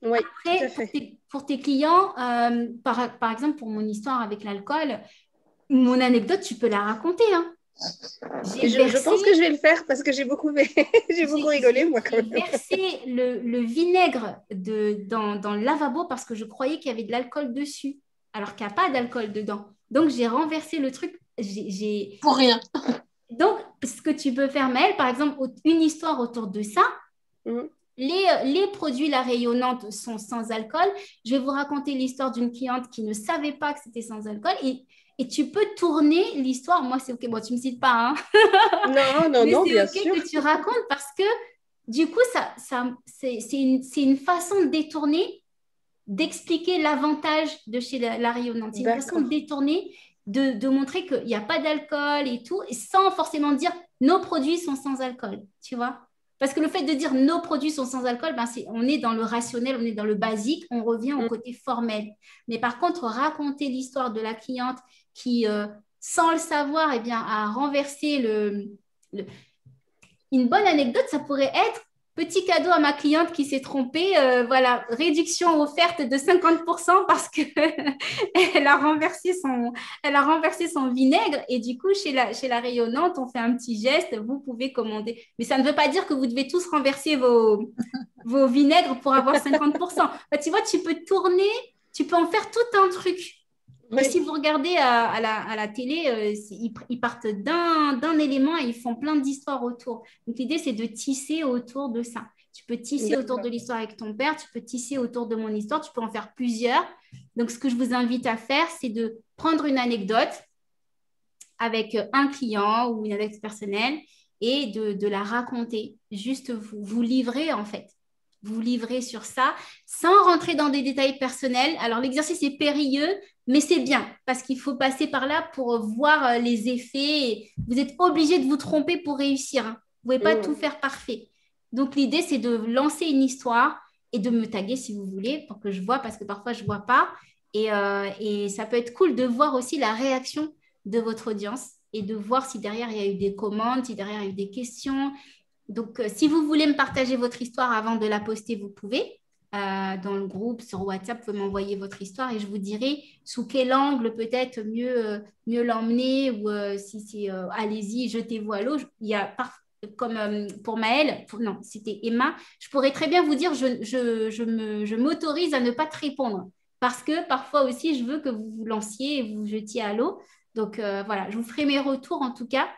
Oui, après, tout à fait. Pour tes clients, par exemple, pour mon histoire avec l'alcool, mon anecdote, tu peux la raconter. Hein. Je pense que je vais le faire parce que j'ai beaucoup rigolé, moi, quand même. J'ai versé le vinaigre dans le lavabo parce que je croyais qu'il y avait de l'alcool dessus, alors qu'il n'y a pas d'alcool dedans. Donc, j'ai renversé le truc. Pour rien. Donc, ce que tu peux faire, Maëlle, par exemple, une histoire autour de ça, les produits La Rayonnante sont sans alcool. Je vais vous raconter l'histoire d'une cliente qui ne savait pas que c'était sans alcool et tu peux tourner l'histoire. Moi, c'est OK. Bon, tu ne me cites pas. Hein. Non, c'est bien OK sûr. que tu racontes parce que du coup, c'est une façon détournée d'expliquer l'avantage de chez La Rayonnante. C'est une façon détournée de montrer qu'il n'y a pas d'alcool et tout, et sans forcément dire nos produits sont sans alcool, tu vois. Parce que le fait de dire nos produits sont sans alcool, on est dans le rationnel, on est dans le basique, on revient au côté formel. Mais par contre, raconter l'histoire de la cliente qui, sans le savoir, a renversé une bonne anecdote, ça pourrait être petit cadeau à ma cliente qui s'est trompée, voilà, réduction offerte de 50% parce qu'elle a renversé son vinaigre et du coup, chez la Rayonnante, on fait un petit geste, vous pouvez commander. Mais ça ne veut pas dire que vous devez tous renverser vos vinaigres pour avoir 50%. Bah, tu vois, tu peux tourner, tu peux en faire tout un truc. Oui. Et si vous regardez à la télé, ils partent d'un élément et ils font plein d'histoires autour. Donc, l'idée, c'est de tisser autour de ça. Tu peux tisser autour de l'histoire avec ton père, tu peux tisser autour de mon histoire, tu peux en faire plusieurs. Donc, ce que je vous invite à faire, c'est de prendre une anecdote avec un client ou une anecdote personnelle et de la raconter. Juste vous livrer, en fait. Vous livrez sur ça sans rentrer dans des détails personnels. Alors, l'exercice est périlleux, mais c'est bien parce qu'il faut passer par là pour voir les effets. Vous êtes obligé de vous tromper pour réussir. Hein. Vous ne pouvez pas tout faire parfait. Donc, l'idée, c'est de lancer une histoire et de me taguer si vous voulez pour que je vois parce que parfois, je ne vois pas. Et ça peut être cool de voir aussi la réaction de votre audience et de voir si derrière, il y a eu des commandes, si derrière, il y a eu des questions. Donc, si vous voulez me partager votre histoire avant de la poster, vous pouvez. Dans le groupe, sur WhatsApp, vous pouvez m'envoyer votre histoire et je vous dirai sous quel angle peut-être mieux l'emmener ou si c'est allez-y, jetez-vous à l'eau. Il y a comme pour Maëlle, non, c'était Emma, je pourrais très bien vous dire je m'autorise à ne pas te répondre parce que parfois aussi, je veux que vous vous lanciez et vous jetiez à l'eau. Donc, voilà, je vous ferai mes retours en tout cas.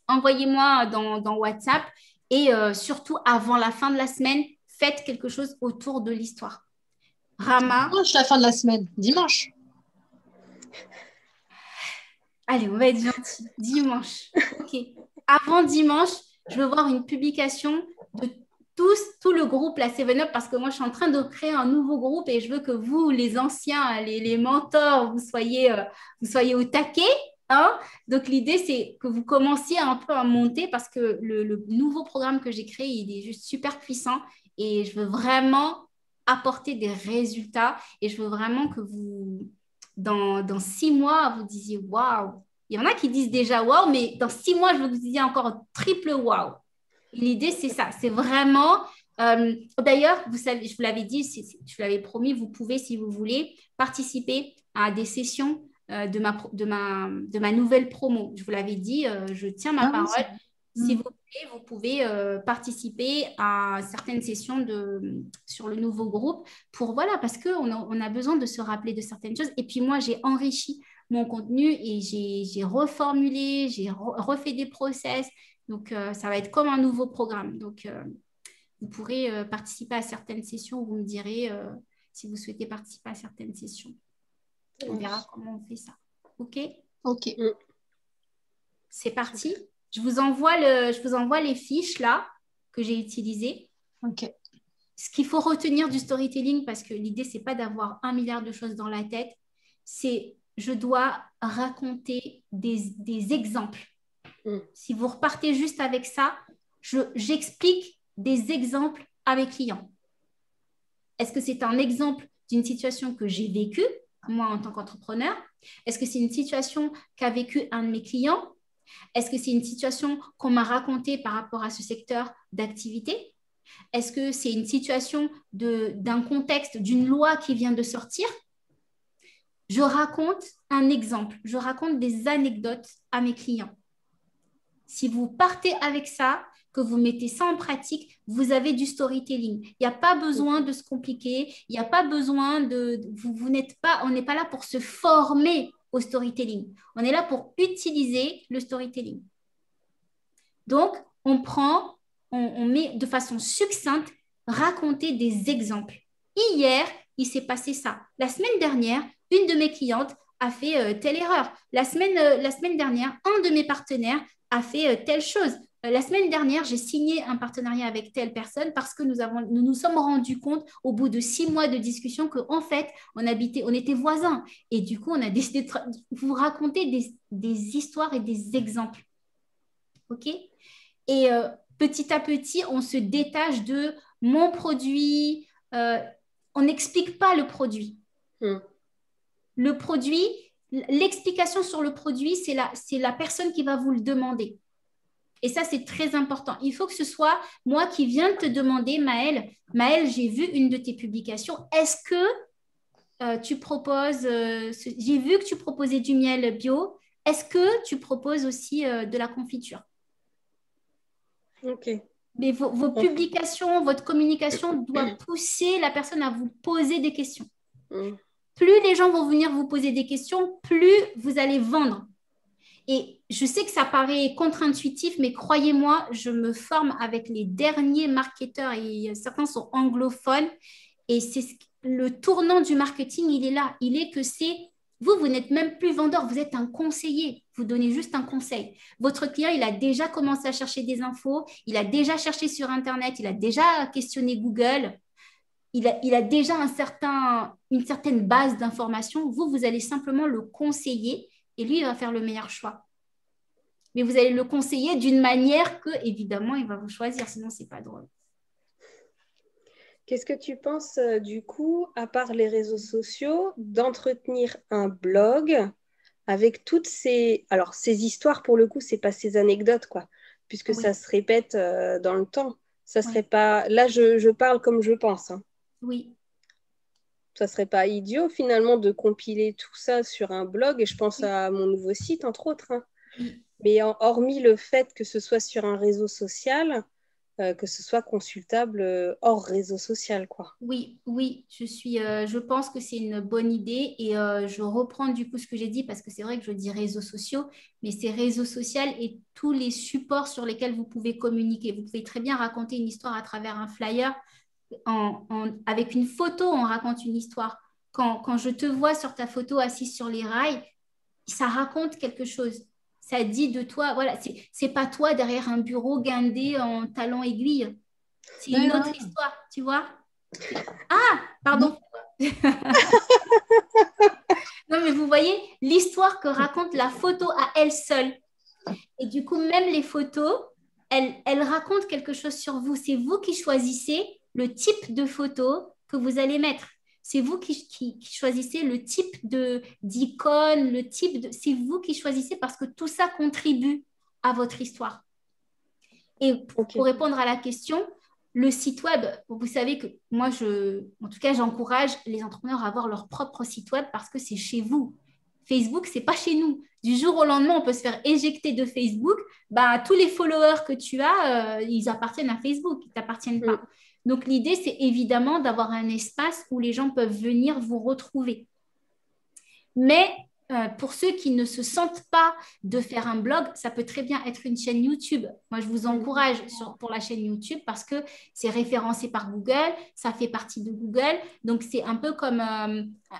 Envoyez-moi dans WhatsApp et surtout avant la fin de la semaine, faites quelque chose autour de l'histoire. Rama. Dimanche, la fin de la semaine. Dimanche. Allez, on va être gentil. Dimanche. OK. Avant dimanche, je veux voir une publication de tout le groupe, la 7up, parce que moi, je suis en train de créer un nouveau groupe et je veux que vous, les anciens, les mentors, vous soyez au taquet. Hein? Donc, l'idée, c'est que vous commenciez un peu à monter parce que le nouveau programme que j'ai créé, il est juste super puissant et je veux vraiment apporter des résultats et je veux vraiment que vous, dans 6 mois, vous disiez « waouh ». Il y en a qui disent déjà « waouh », mais dans 6 mois, je veux que vous disiez encore un triple « waouh ». L'idée, c'est ça. C'est vraiment… d'ailleurs, vous savez, je vous l'avais dit, je vous l'avais promis, vous pouvez, si vous voulez, participer à des sessions de ma nouvelle promo. Je vous l'avais dit, je tiens ma parole. Si vous voulez, vous pouvez participer à certaines sessions sur le nouveau groupe parce qu'on a besoin de se rappeler de certaines choses. Et puis moi, j'ai enrichi mon contenu et j'ai reformulé, j'ai refait des process. Donc, ça va être comme un nouveau programme. Donc, vous pourrez participer à certaines sessions. Vous me direz si vous souhaitez participer à certaines sessions. On verra comment on fait ça. OK? OK. C'est parti. Je vous envoie les fiches là que j'ai utilisées. OK. Ce qu'il faut retenir du storytelling, parce que l'idée, ce n'est pas d'avoir 1 milliard de choses dans la tête, c'est je dois raconter des exemples. Si vous repartez juste avec ça, j'explique des exemples à mes clients. Est-ce que c'est un exemple d'une situation que j'ai vécue, moi en tant qu'entrepreneur? Est-ce que c'est une situation qu'a vécue un de mes clients? Est-ce que c'est une situation qu'on m'a racontée par rapport à ce secteur d'activité? Est-ce que c'est une situation d'un contexte, d'une loi qui vient de sortir? Je raconte un exemple, je raconte des anecdotes à mes clients. Si vous partez avec ça, que vous mettez ça en pratique, vous avez du storytelling. Il n'y a pas besoin de se compliquer, il n'y a pas besoin de... on n'est pas là pour se former au storytelling. On est là pour utiliser le storytelling. Donc, on met de façon succincte, raconter des exemples. Hier, il s'est passé ça. La semaine dernière, une de mes clientes a fait telle erreur. La semaine dernière, un de mes partenaires a fait telle chose. La semaine dernière, j'ai signé un partenariat avec telle personne parce que nous nous sommes rendus compte au bout de 6 mois de discussion qu'en fait, on était voisins. Et du coup, on a décidé de vous raconter des histoires et des exemples. OK? Et petit à petit, on se détache de mon produit. On n'explique pas le produit. Le produit, l'explication sur le produit, c'est la personne qui va vous le demander. Et ça, c'est très important. Il faut que ce soit moi qui viens de te demander, Maëlle, j'ai vu une de tes publications. Est-ce que tu proposes, j'ai vu que tu proposais du miel bio. Est-ce que tu proposes aussi de la confiture? OK. Mais vos publications, votre communication doit pousser la personne à vous poser des questions. Plus les gens vont venir vous poser des questions, plus vous allez vendre. Et je sais que ça paraît contre-intuitif, mais croyez-moi, je me forme avec les derniers marketeurs et certains sont anglophones. Et le tournant du marketing, il est là. Il est que vous n'êtes même plus vendeur, vous êtes un conseiller. Vous donnez juste un conseil. Votre client, il a déjà commencé à chercher des infos, il a déjà cherché sur Internet, il a déjà questionné Google. Il a déjà une certaine base d'informations. Vous allez simplement le conseiller et lui, il va faire le meilleur choix. Mais vous allez le conseiller d'une manière que, évidemment, il va vous choisir, sinon, ce n'est pas drôle. Qu'est-ce que tu penses, du coup, à part les réseaux sociaux, d'entretenir un blog avec toutes ces histoires, pour le coup, ce n'est pas ces anecdotes, quoi, puisque ça se répète dans le temps. Ça serait pas... Là, je parle comme je pense. Hein. Oui. Ça ne serait pas idiot, finalement, de compiler tout ça sur un blog. Et je pense à mon nouveau site, entre autres. Hein. Mais hormis le fait que ce soit sur un réseau social, que ce soit consultable hors réseau social, quoi. Oui, je pense que c'est une bonne idée. Et je reprends du coup ce que j'ai dit, parce que c'est vrai que je dis réseaux sociaux, mais c'est réseaux sociaux et tous les supports sur lesquels vous pouvez communiquer. Vous pouvez très bien raconter une histoire à travers un flyer. Avec une photo, on raconte une histoire. Quand je te vois sur ta photo assise sur les rails, ça raconte quelque chose. Ça dit de toi, voilà, c'est pas toi derrière un bureau guindé en talons aiguilles. C'est une autre histoire, tu vois. Ah, pardon. Non, mais vous voyez l'histoire que raconte la photo à elle seule. Et du coup, même les photos, elles racontent quelque chose sur vous. C'est vous qui choisissez le type de photo que vous allez mettre. C'est vous qui choisissez le type d'icône, c'est vous qui choisissez parce que tout ça contribue à votre histoire. Et pour répondre à la question, le site web, vous savez que moi, en tout cas, j'encourage les entrepreneurs à avoir leur propre site web parce que c'est chez vous. Facebook, ce n'est pas chez nous. Du jour au lendemain, on peut se faire éjecter de Facebook. Tous les followers que tu as, ils appartiennent à Facebook, ils ne t'appartiennent pas. Donc, l'idée, c'est évidemment d'avoir un espace où les gens peuvent venir vous retrouver. Mais pour ceux qui ne se sentent pas de faire un blog, ça peut très bien être une chaîne YouTube. Moi, je vous encourage pour la chaîne YouTube parce que c'est référencé par Google, ça fait partie de Google. Donc, c'est un peu comme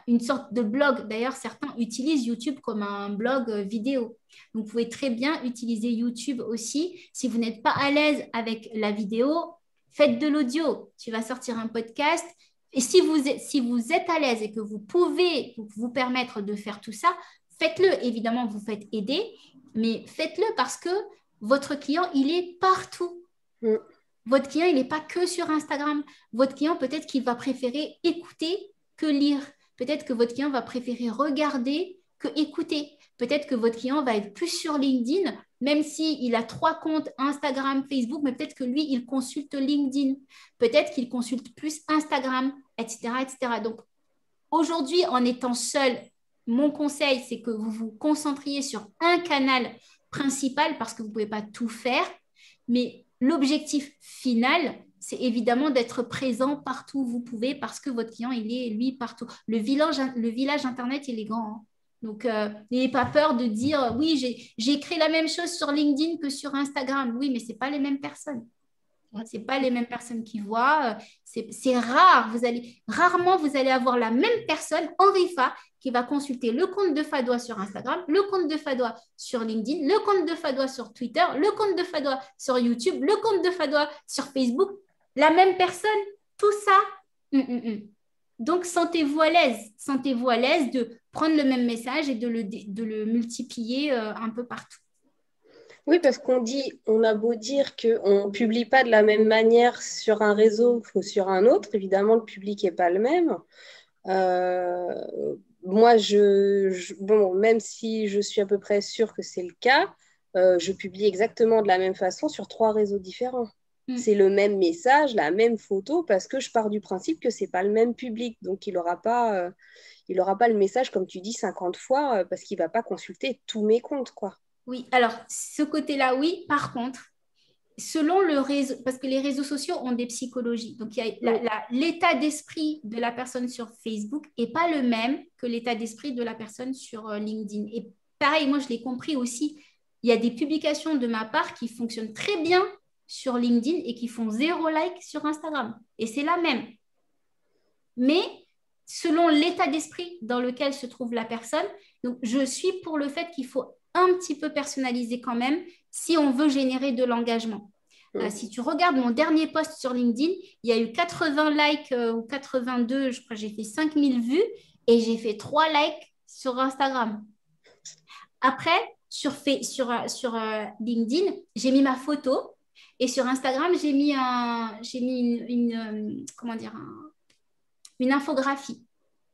une sorte de blog. D'ailleurs, certains utilisent YouTube comme un blog vidéo. Donc, vous pouvez très bien utiliser YouTube aussi. Si vous n'êtes pas à l'aise avec la vidéo, faites de l'audio. Tu vas sortir un podcast. Et si vous êtes à l'aise et que vous pouvez vous permettre de faire tout ça, faites-le. Évidemment, vous faites aider, mais faites-le parce que votre client, il est partout. Votre client, il n'est pas que sur Instagram. Votre client, peut-être qu'il va préférer écouter que lire. Peut-être que votre client va préférer regarder que écouter. Peut-être que votre client va être plus sur LinkedIn, même s'il a 3 comptes Instagram, Facebook, mais peut-être que lui, il consulte LinkedIn. Peut-être qu'il consulte plus Instagram, etc., etc. Donc, aujourd'hui, en étant seul, mon conseil, c'est que vous vous concentriez sur un canal principal parce que vous ne pouvez pas tout faire. Mais l'objectif final, c'est évidemment d'être présent partout où vous pouvez parce que votre client, il est, lui, partout. Le village Internet, il est grand, hein. Donc, n'ayez pas peur de dire, oui, j'ai écrit la même chose sur LinkedIn que sur Instagram. Oui, mais ce n'est pas les mêmes personnes. Ce n'est pas les mêmes personnes qui voient. C'est rare. Rarement, vous allez avoir la même personne en RIFA qui va consulter le compte de Fadoua sur Instagram, le compte de Fadoua sur LinkedIn, le compte de Fadoua sur Twitter, le compte de Fadoua sur YouTube, le compte de Fadoua sur Facebook. La même personne, tout ça. Donc, sentez-vous à l'aise. Sentez-vous à l'aise de prendre le même message et de le multiplier un peu partout. Oui, parce on a beau dire qu'on ne publie pas de la même manière sur un réseau que sur un autre. Évidemment, le public n'est pas le même. Moi, même si je suis à peu près sûre que c'est le cas, je publie exactement de la même façon sur 3 réseaux différents. C'est le même message, la même photo, parce que je pars du principe que ce n'est pas le même public. Donc, il n'aura pas le message, comme tu dis, 50 fois, parce qu'il ne va pas consulter tous mes comptes, quoi. Oui, alors, ce côté-là, oui. Par contre, selon le réseau, parce que les réseaux sociaux ont des psychologies. Donc, il y a l'état d'esprit de la personne sur Facebook n'est pas le même que l'état d'esprit de la personne sur LinkedIn. Et pareil, moi, je l'ai compris aussi. Il y a des publications de ma part qui fonctionnent très bien sur LinkedIn et qui font 0 like sur Instagram. Et c'est la même. Mais selon l'état d'esprit dans lequel se trouve la personne, donc je suis pour le fait qu'il faut un petit peu personnaliser quand même si on veut générer de l'engagement. Si tu regardes mon dernier post sur LinkedIn, il y a eu 80 likes ou 82, je crois que j'ai fait 5000 vues et j'ai fait 3 likes sur Instagram. Après, sur LinkedIn, j'ai mis ma photo et sur Instagram, j'ai mis une infographie.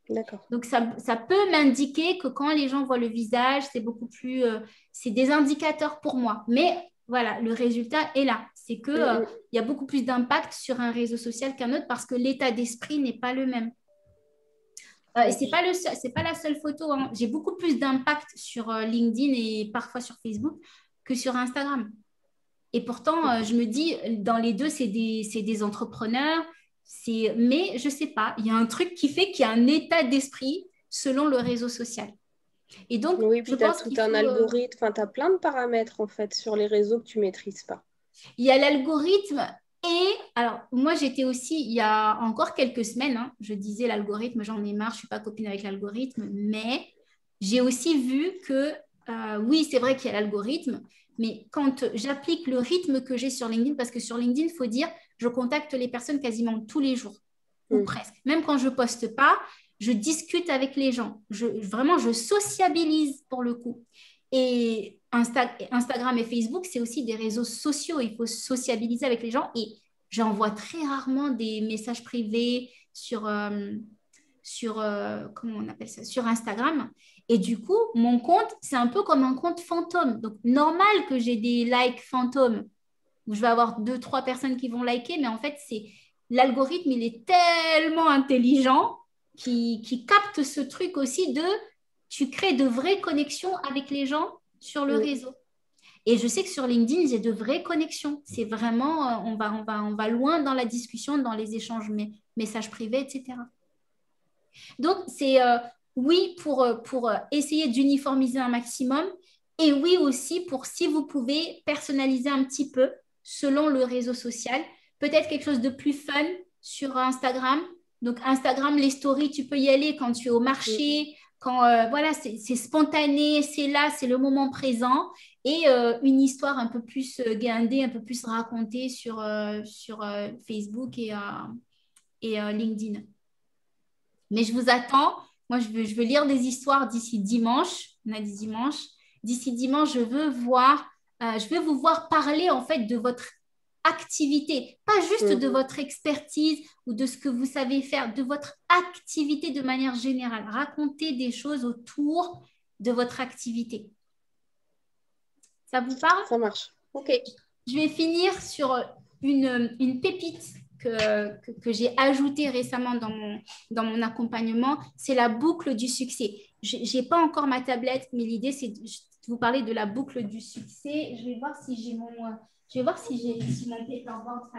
D'accord. Donc, ça peut m'indiquer que quand les gens voient le visage, c'est beaucoup plus... c'est des indicateurs pour moi. Mais voilà, le résultat est là. C'est qu'il y a beaucoup plus d'impact sur un réseau social qu'un autre parce que l'état d'esprit n'est pas le même. Et ce n'est pas la seule photo, hein. J'ai beaucoup plus d'impact sur LinkedIn et parfois sur Facebook que sur Instagram. Et pourtant, je me dis, dans les deux, c'est des entrepreneurs. Mais je ne sais pas, il y a un truc qui fait qu'il y a un état d'esprit selon le réseau social. Et donc, oui, puis tu as tout un algorithme, tu as plein de paramètres en fait sur les réseaux que tu ne maîtrises pas. Il y a l'algorithme et, alors moi j'étais aussi, il y a encore quelques semaines, hein, je disais l'algorithme, j'en ai marre, je ne suis pas copine avec l'algorithme, mais j'ai aussi vu que, oui, c'est vrai qu'il y a l'algorithme, mais quand j'applique le rythme que j'ai sur LinkedIn, parce que sur LinkedIn, il faut dire, je contacte les personnes quasiment tous les jours, ou presque. Même quand je ne poste pas, je discute avec les gens. Vraiment, je sociabilise pour le coup. Et Instagram et Facebook, c'est aussi des réseaux sociaux. Il faut sociabiliser avec les gens. Et j'envoie très rarement des messages privés sur comment on appelle ça, sur Instagram. Et du coup, mon compte, c'est un peu comme un compte fantôme. Donc, normal que j'ai des likes fantômes où je vais avoir 2-3 personnes qui vont liker, mais en fait, l'algorithme, il est tellement intelligent qui capte ce truc aussi tu crées de vraies connexions avec les gens sur le réseau. Et je sais que sur LinkedIn, j'ai de vraies connexions. C'est vraiment, on va loin dans la discussion, dans les échanges, messages privés, etc. Donc, oui, pour essayer d'uniformiser un maximum. Et oui aussi pour, si vous pouvez, personnaliser un petit peu selon le réseau social. Peut-être quelque chose de plus fun sur Instagram. Donc, Instagram, les stories, tu peux y aller quand tu es au marché, quand voilà, c'est spontané, c'est là, c'est le moment présent. Et une histoire un peu plus guindée, un peu plus racontée sur Facebook et LinkedIn. Mais je vous attends. Moi, je veux lire des histoires d'ici dimanche. On a dit dimanche. D'ici dimanche, je veux vous voir parler en fait de votre activité, pas juste de votre expertise ou de ce que vous savez faire, de votre activité de manière générale. Racontez des choses autour de votre activité. Ça vous parle? Ça marche. OK. Je vais finir sur une pépite que j'ai ajoutée récemment dans mon accompagnement. C'est la boucle du succès. Je n'ai pas encore ma tablette, mais l'idée, c'est de vous parler de la boucle du succès. Je vais voir si j'ai mon paperboard.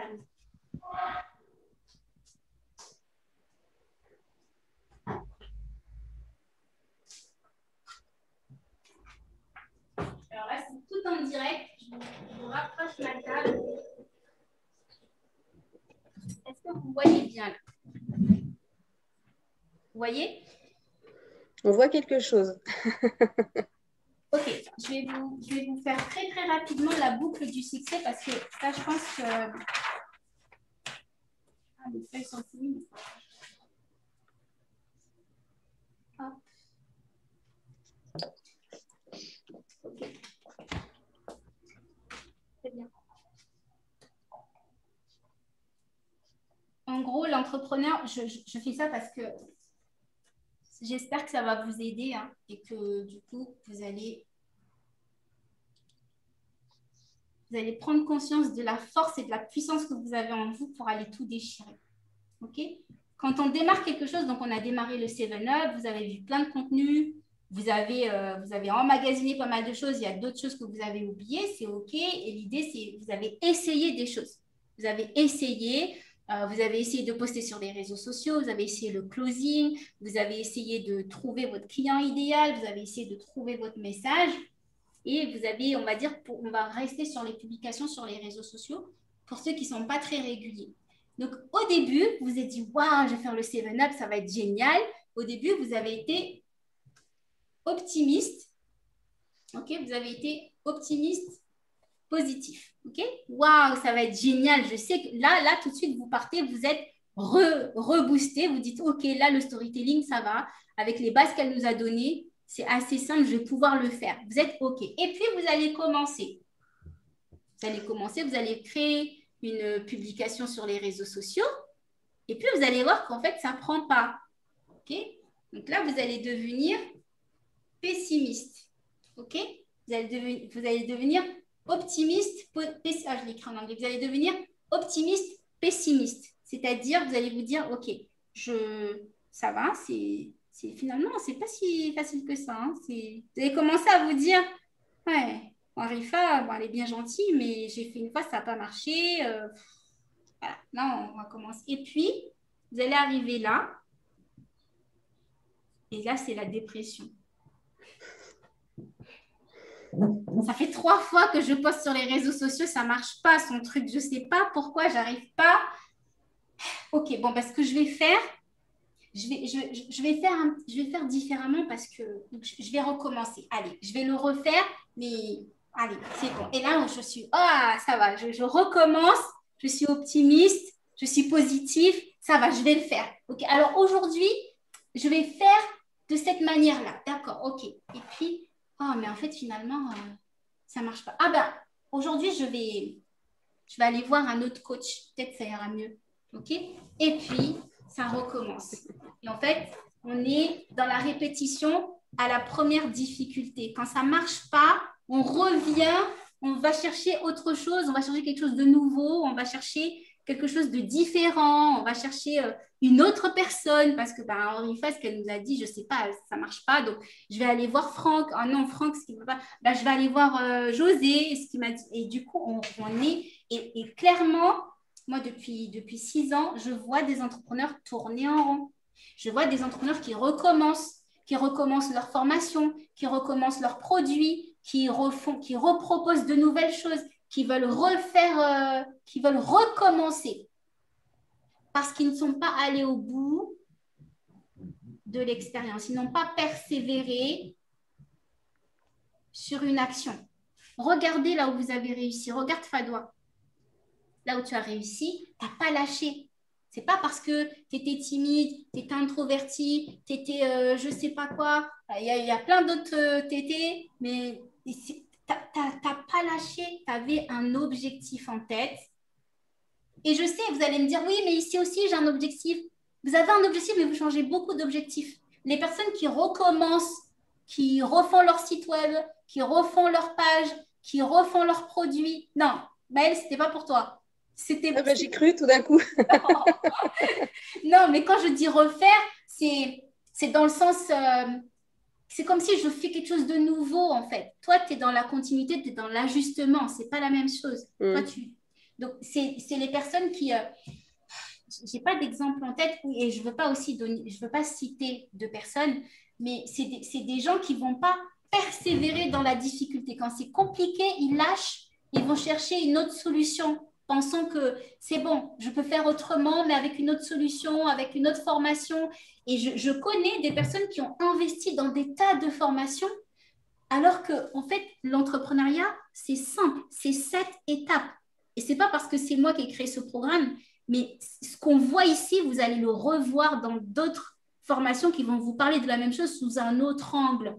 Alors là, c'est tout en direct. Je vous rapproche ma table. Est-ce que vous voyez bien là? Vous voyez? On voit quelque chose. Ok, je vais vous faire très très rapidement la boucle du succès parce que ça, je pense que... Ah, les feuilles sont finies. Hop. Ok. C'est bien. En gros, l'entrepreneur, je fais ça parce que j'espère que ça va vous aider hein, et que du coup, vous allez prendre conscience de la force et de la puissance que vous avez en vous pour aller tout déchirer. OK? Quand on démarre quelque chose, donc on a démarré le 7-Up, vous avez vu plein de contenus, vous avez emmagasiné pas mal de choses, il y a d'autres choses que vous avez oubliées, c'est OK. Et l'idée, c'est vous avez essayé des choses. Vous avez essayé de poster sur les réseaux sociaux, vous avez essayé le closing, vous avez essayé de trouver votre client idéal, vous avez essayé de trouver votre message. Et vous avez, on va dire, on va rester sur les publications sur les réseaux sociaux pour ceux qui ne sont pas très réguliers. Donc, au début, vous vous êtes dit, waouh, je vais faire le 7-Up, ça va être génial. Au début, vous avez été optimiste. OK, vous avez été optimiste, positif. OK, waouh, ça va être génial. Je sais que là, tout de suite, vous partez, vous êtes reboosté. Vous dites, OK, là, le storytelling, ça va. Avec les bases qu'elle nous a données, c'est assez simple, je vais pouvoir le faire. Vous êtes OK. Et puis, vous allez commencer. Vous allez créer une publication sur les réseaux sociaux. Et puis, vous allez voir qu'en fait, ça ne prend pas. OK? Donc là, vous allez devenir pessimiste. OK? Vous allez devenir optimiste. Je l'écris en anglais. Vous allez devenir optimiste, pessimiste. C'est-à-dire, vous allez vous dire, OK, ça va, finalement, c'est pas si facile que ça. Hein. Vous allez commencer à vous dire, ouais, Rifa, bon, elle est bien gentille, mais j'ai fait une fois, ça n'a pas marché. Voilà, là, on va commencer. Et puis, vous allez arriver là. Et là, c'est la dépression. Ça fait 3 fois que je poste sur les réseaux sociaux, ça ne marche pas, son truc. Je ne sais pas pourquoi, j'arrive pas. OK, bon, parce que je vais faire... Je vais faire différemment parce que je vais recommencer. Allez, je vais le refaire, mais allez, c'est bon. Et là, je suis, ça va, je recommence, je suis optimiste, je suis positive, ça va, je vais le faire. OK, alors aujourd'hui, je vais faire de cette manière-là. D'accord, OK. Et puis, mais en fait, finalement, ça ne marche pas. Ah ben, aujourd'hui, je vais aller voir un autre coach. Peut-être ça ira mieux. OK? Et puis, ça recommence. Et en fait, on est dans la répétition à la première difficulté. Quand ça ne marche pas, on revient, on va chercher autre chose, on va chercher quelque chose de nouveau, on va chercher quelque chose de différent, on va chercher une autre personne parce que Rifa, ce qu'elle nous a dit, je ne sais pas, ça ne marche pas. Donc, je vais aller voir Franck. Ah non, Franck, ce qui ne veut pas. Je vais aller voir José, ce qu'il m'a dit. Et du coup, on est... Et clairement, moi, depuis 6 ans, je vois des entrepreneurs tourner en rond. Je vois des entrepreneurs qui recommencent. qui recommencent leur formation, qui recommencent leurs produits, qui reproposent de nouvelles choses, qui veulent refaire, qui veulent recommencer parce qu'ils ne sont pas allés au bout de l'expérience. Ils n'ont pas persévéré sur une action. Regardez là où vous avez réussi. Regarde Fadwa. Là où tu as réussi, tu n'as pas lâché. Ce n'est pas parce que tu étais timide, tu étais introverti, tu étais je ne sais pas quoi. Il y a plein d'autres tétés, mais tu n'as pas lâché. Tu avais un objectif en tête. Et je sais, vous allez me dire, oui, mais ici aussi, j'ai un objectif. Vous avez un objectif, mais vous changez beaucoup d'objectifs. Les personnes qui recommencent, qui refont leur site web, qui refont leur page, qui refont leurs produits. Non, Maëlle, ce n'était pas pour toi. J'ai cru tout d'un coup. Non, mais quand je dis refaire, c'est dans le sens... c'est comme si je fais quelque chose de nouveau, en fait. Toi, tu es dans la continuité, tu es dans l'ajustement. Ce n'est pas la même chose. Toi, Donc, c'est les personnes qui... je n'ai pas d'exemple en tête et je ne veux pas aussi je veux pas citer de personnes, mais c'est des gens qui ne vont pas persévérer dans la difficulté. Quand c'est compliqué, ils lâchent, ils vont chercher une autre solution, pensant que c'est bon, je peux faire autrement, mais avec une autre solution, avec une autre formation. Et je connais des personnes qui ont investi dans des tas de formations, alors qu'en fait, l'entrepreneuriat, c'est simple, c'est 7 étapes. Et ce n'est pas parce que c'est moi qui ai créé ce programme, mais ce qu'on voit ici, vous allez le revoir dans d'autres formations qui vont vous parler de la même chose sous un autre angle.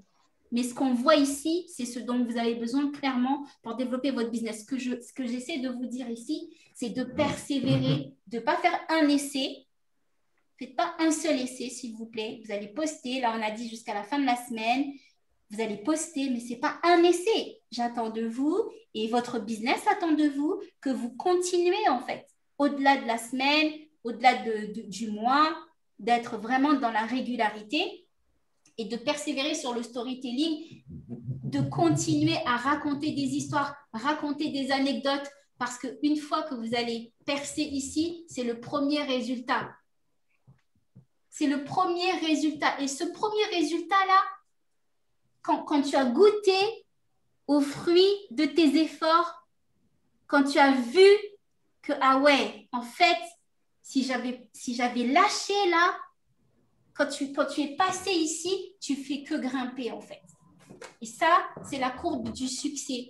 Mais ce qu'on voit ici, c'est ce dont vous avez besoin clairement pour développer votre business. Ce que j'essaie de vous dire ici, c'est de persévérer, de ne pas faire un essai. Faites pas un seul essai, s'il vous plaît. Vous allez poster, là on a dit jusqu'à la fin de la semaine. Vous allez poster, mais ce n'est pas un essai. J'attends de vous et votre business attend de vous que vous continuez en fait. Au-delà de la semaine, au-delà du mois, d'être vraiment dans la régularité et de persévérer sur le storytelling, de continuer à raconter des histoires, raconter des anecdotes, parce qu'une fois que vous allez percer ici, c'est le premier résultat. C'est le premier résultat. Et ce premier résultat-là, quand tu as goûté aux fruits de tes efforts, quand tu as vu que, ah ouais, en fait, si j'avais lâché là, quand tu es passé ici, tu fais que grimper en fait. Et ça, c'est la courbe du succès.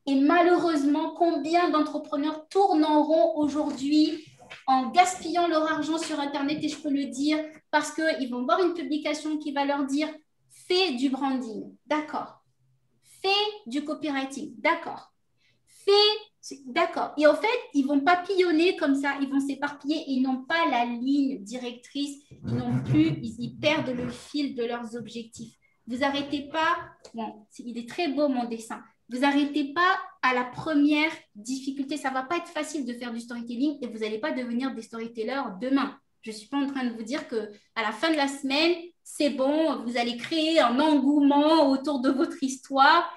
Et malheureusement, combien d'entrepreneurs tournent en rond aujourd'hui en gaspillant leur argent sur Internet, et je peux le dire, parce qu'ils vont voir une publication qui va leur dire « fais du branding ». D'accord. Fais du copywriting. D'accord. D'accord. Et en fait, ils vont papillonner comme ça, ils vont s'éparpiller, ils n'ont pas la ligne directrice, ils perdent le fil de leurs objectifs. Vous n'arrêtez pas, bon, il est très beau mon dessin, vous n'arrêtez pas à la première difficulté. Ça ne va pas être facile de faire du storytelling et vous n'allez pas devenir des storytellers demain. Je ne suis pas en train de vous dire qu'à la fin de la semaine, c'est bon, vous allez créer un engouement autour de votre histoire.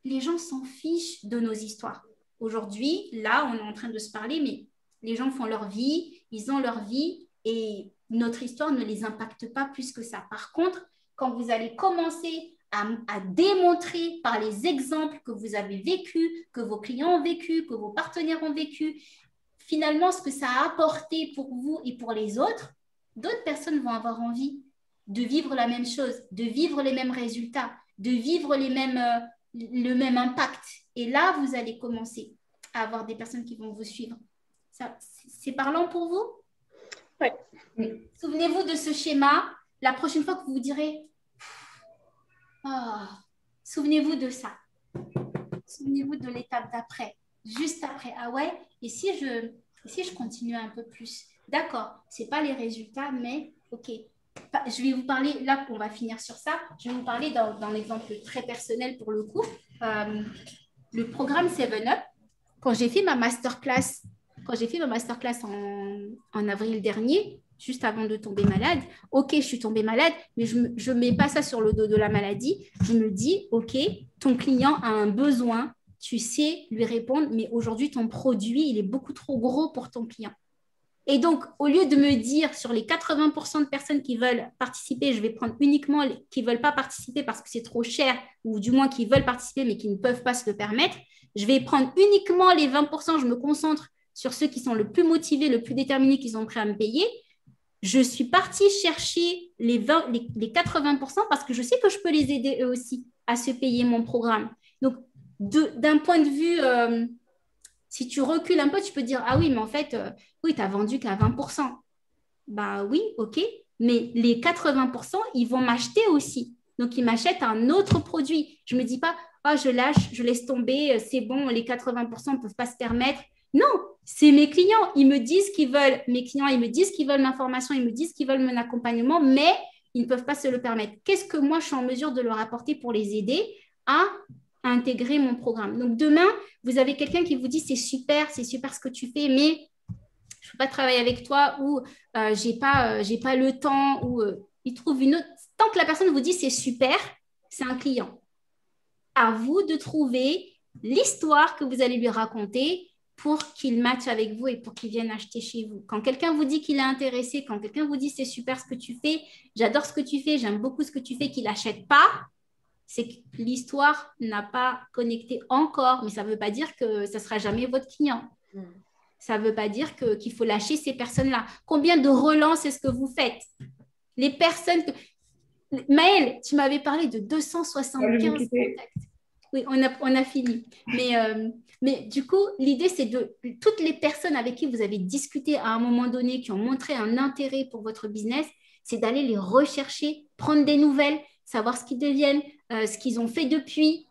Les gens s'en fichent de nos histoires. Aujourd'hui, là, on est en train de se parler, mais les gens font leur vie, ils ont leur vie et notre histoire ne les impacte pas plus que ça. Par contre, quand vous allez commencer à démontrer par les exemples que vous avez vécus, que vos clients ont vécu, que vos partenaires ont vécu, finalement, ce que ça a apporté pour vous et pour les autres, d'autres personnes vont avoir envie de vivre la même chose, de vivre les mêmes résultats, de vivre le même impact. Et là, vous allez commencer à avoir des personnes qui vont vous suivre. C'est parlant pour vous? Oui. Souvenez-vous de ce schéma. La prochaine fois que vous vous direz, souvenez-vous de ça. Souvenez-vous de l'étape d'après. Juste après, ah ouais, et si je continue un peu plus? D'accord, ce n'est pas les résultats, mais ok. Je vais vous parler, là, on va finir sur ça. Je vais vous parler dans l'exemple très personnel pour le coup. Le programme 7up, quand j'ai fait ma masterclass en avril dernier, juste avant de tomber malade, ok, je suis tombée malade, mais je ne mets pas ça sur le dos de la maladie. Je me dis, ok, ton client a un besoin, tu sais lui répondre, mais aujourd'hui, ton produit, il est beaucoup trop gros pour ton client. Et donc, au lieu de me dire sur les 80% de personnes qui veulent participer, je vais prendre uniquement les qui ne veulent pas participer parce que c'est trop cher, ou du moins qui veulent participer mais qui ne peuvent pas se le permettre, je vais prendre uniquement les 20%, je me concentre sur ceux qui sont le plus motivés, le plus déterminés, qui sont prêts à me payer. Je suis partie chercher les 80% parce que je sais que je peux les aider eux aussi à se payer mon programme. Donc, d'un point de vue, si tu recules un peu, tu peux dire, ah oui, mais en fait, oui, tu n'as vendu qu'à 20%. Bah oui, ok, mais les 80%, ils vont m'acheter aussi. Donc, ils m'achètent un autre produit. Je ne me dis pas, ah, je lâche, je laisse tomber, c'est bon, les 80% ne peuvent pas se permettre. Non, c'est mes clients. Ils me disent qu'ils veulent, mes clients, ils me disent qu'ils veulent ma formation, ils me disent qu'ils veulent mon accompagnement, mais ils ne peuvent pas se le permettre. Qu'est-ce que moi, je suis en mesure de leur apporter pour les aider à intégrer mon programme? Donc, demain, vous avez quelqu'un qui vous dit, c'est super ce que tu fais, mais je ne peux pas travailler avec toi, ou j'ai pas le temps, ou il trouve une autre. Tant que la personne vous dit c'est super, c'est un client. À vous de trouver l'histoire que vous allez lui raconter pour qu'il matche avec vous et pour qu'il vienne acheter chez vous. Quand quelqu'un vous dit qu'il est intéressé, quand quelqu'un vous dit c'est super ce que tu fais, j'adore ce que tu fais, j'aime beaucoup ce que tu fais, qu'il n'achète pas, c'est que l'histoire n'a pas connecté encore, mais ça ne veut pas dire que ça ne sera jamais votre client. Ça ne veut pas dire qu'il faut lâcher ces personnes-là. Combien de relances est-ce que vous faites? Les personnes... Maëlle, tu m'avais parlé de 275 contacts. Oui, on a fini. Mais du coup, l'idée, c'est de... Toutes les personnes avec qui vous avez discuté à un moment donné, qui ont montré un intérêt pour votre business, c'est d'aller les rechercher, prendre des nouvelles, savoir ce qu'ils deviennent, ce qu'ils ont fait depuis,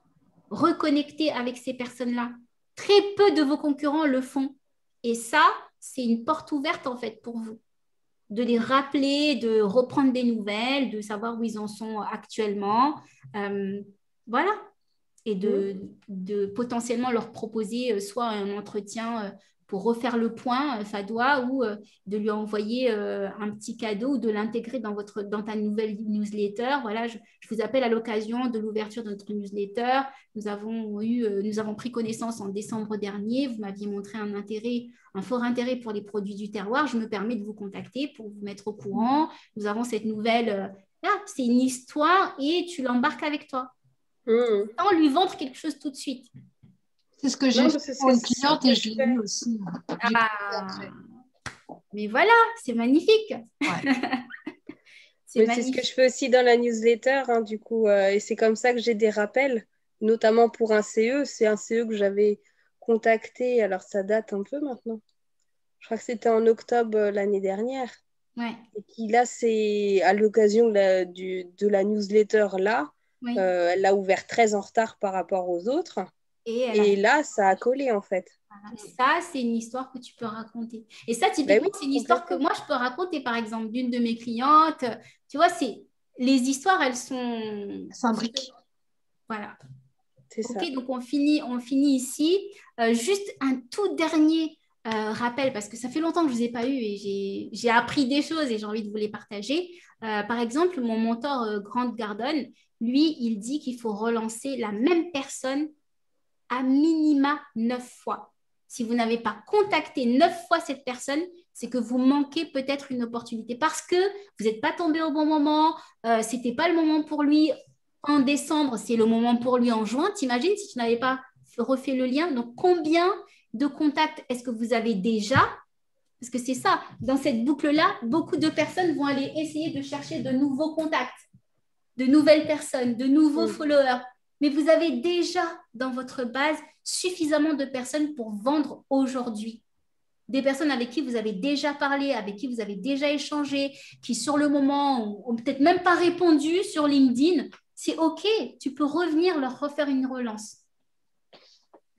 reconnecter avec ces personnes-là. Très peu de vos concurrents le font. Et ça, c'est une porte ouverte en fait pour vous. De les rappeler, de reprendre des nouvelles, de savoir où ils en sont actuellement. Voilà. Et de potentiellement leur proposer soit un entretien pour refaire le point, Fadwa, ou de lui envoyer un petit cadeau ou de l'intégrer dans ta nouvelle newsletter. Voilà, je vous appelle à l'occasion de l'ouverture de notre newsletter. Nous avons pris connaissance en décembre dernier. Vous m'aviez montré un fort intérêt pour les produits du terroir. Je me permets de vous contacter pour vous mettre au courant. Nous avons cette nouvelle... là, c'est une histoire et tu l'embarques avec toi. Sans lui vendre quelque chose tout de suite. C'est ce que j'ai fait pour une cliente et je l'ai eu aussi. Mais voilà, c'est magnifique. Ouais. C'est ce que je fais aussi dans la newsletter, hein, du coup, et c'est comme ça que j'ai des rappels, notamment pour un CE. C'est un CE que j'avais contacté, alors ça date un peu maintenant. Je crois que c'était en octobre l'année dernière. Ouais. Et qui là, c'est à l'occasion de la newsletter là. Oui. Elle l'a ouvert très en retard par rapport aux autres. Et là, ça a collé, en fait. Ça, c'est une histoire que tu peux raconter. Et ça, typiquement, c'est une histoire que moi, je peux raconter, par exemple, d'une de mes clientes. Tu vois, les histoires, elles sont... S'imbriquent. Voilà. C'est ça. Donc, on finit ici. Juste un tout dernier rappel, parce que ça fait longtemps que je ne vous ai pas eu et j'ai appris des choses et j'ai envie de vous les partager. Par exemple, mon mentor Grant Cardone, lui, il dit qu'il faut relancer la même personne à minima 9 fois. Si vous n'avez pas contacté 9 fois cette personne, c'est que vous manquez peut-être une opportunité parce que vous n'êtes pas tombé au bon moment, ce n'était pas le moment pour lui en décembre, c'est le moment pour lui en juin. T'imagines si tu n'avais pas refait le lien? Donc, combien de contacts est-ce que vous avez déjà? Parce que c'est ça, dans cette boucle-là, beaucoup de personnes vont aller essayer de chercher de nouveaux contacts, de nouvelles personnes, de nouveaux followers. Mais vous avez déjà dans votre base suffisamment de personnes pour vendre aujourd'hui. Des personnes avec qui vous avez déjà parlé, avec qui vous avez déjà échangé, qui sur le moment ont peut-être même pas répondu sur LinkedIn. C'est OK, tu peux revenir leur refaire une relance.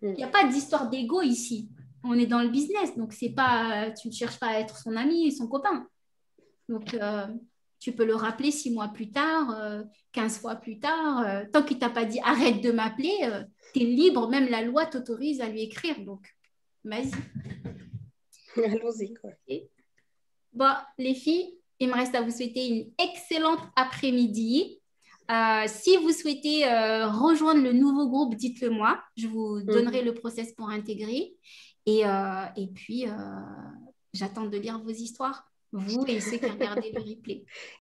Il n'y a pas d'histoire d'ego ici. On est dans le business, donc c'est pas, tu ne cherches pas à être son ami et son copain. Donc, tu peux le rappeler 6 mois plus tard, 15 fois plus tard. Tant qu'il ne t'a pas dit « arrête de m'appeler », tu es libre, même la loi t'autorise à lui écrire. Donc, vas-y. Allons-y. Bon, les filles, il me reste à vous souhaiter une excellente après-midi. Si vous souhaitez rejoindre le nouveau groupe, dites-le moi. Je vous donnerai le process pour intégrer. Et puis j'attends de lire vos histoires, vous et ceux qui regardez le replay.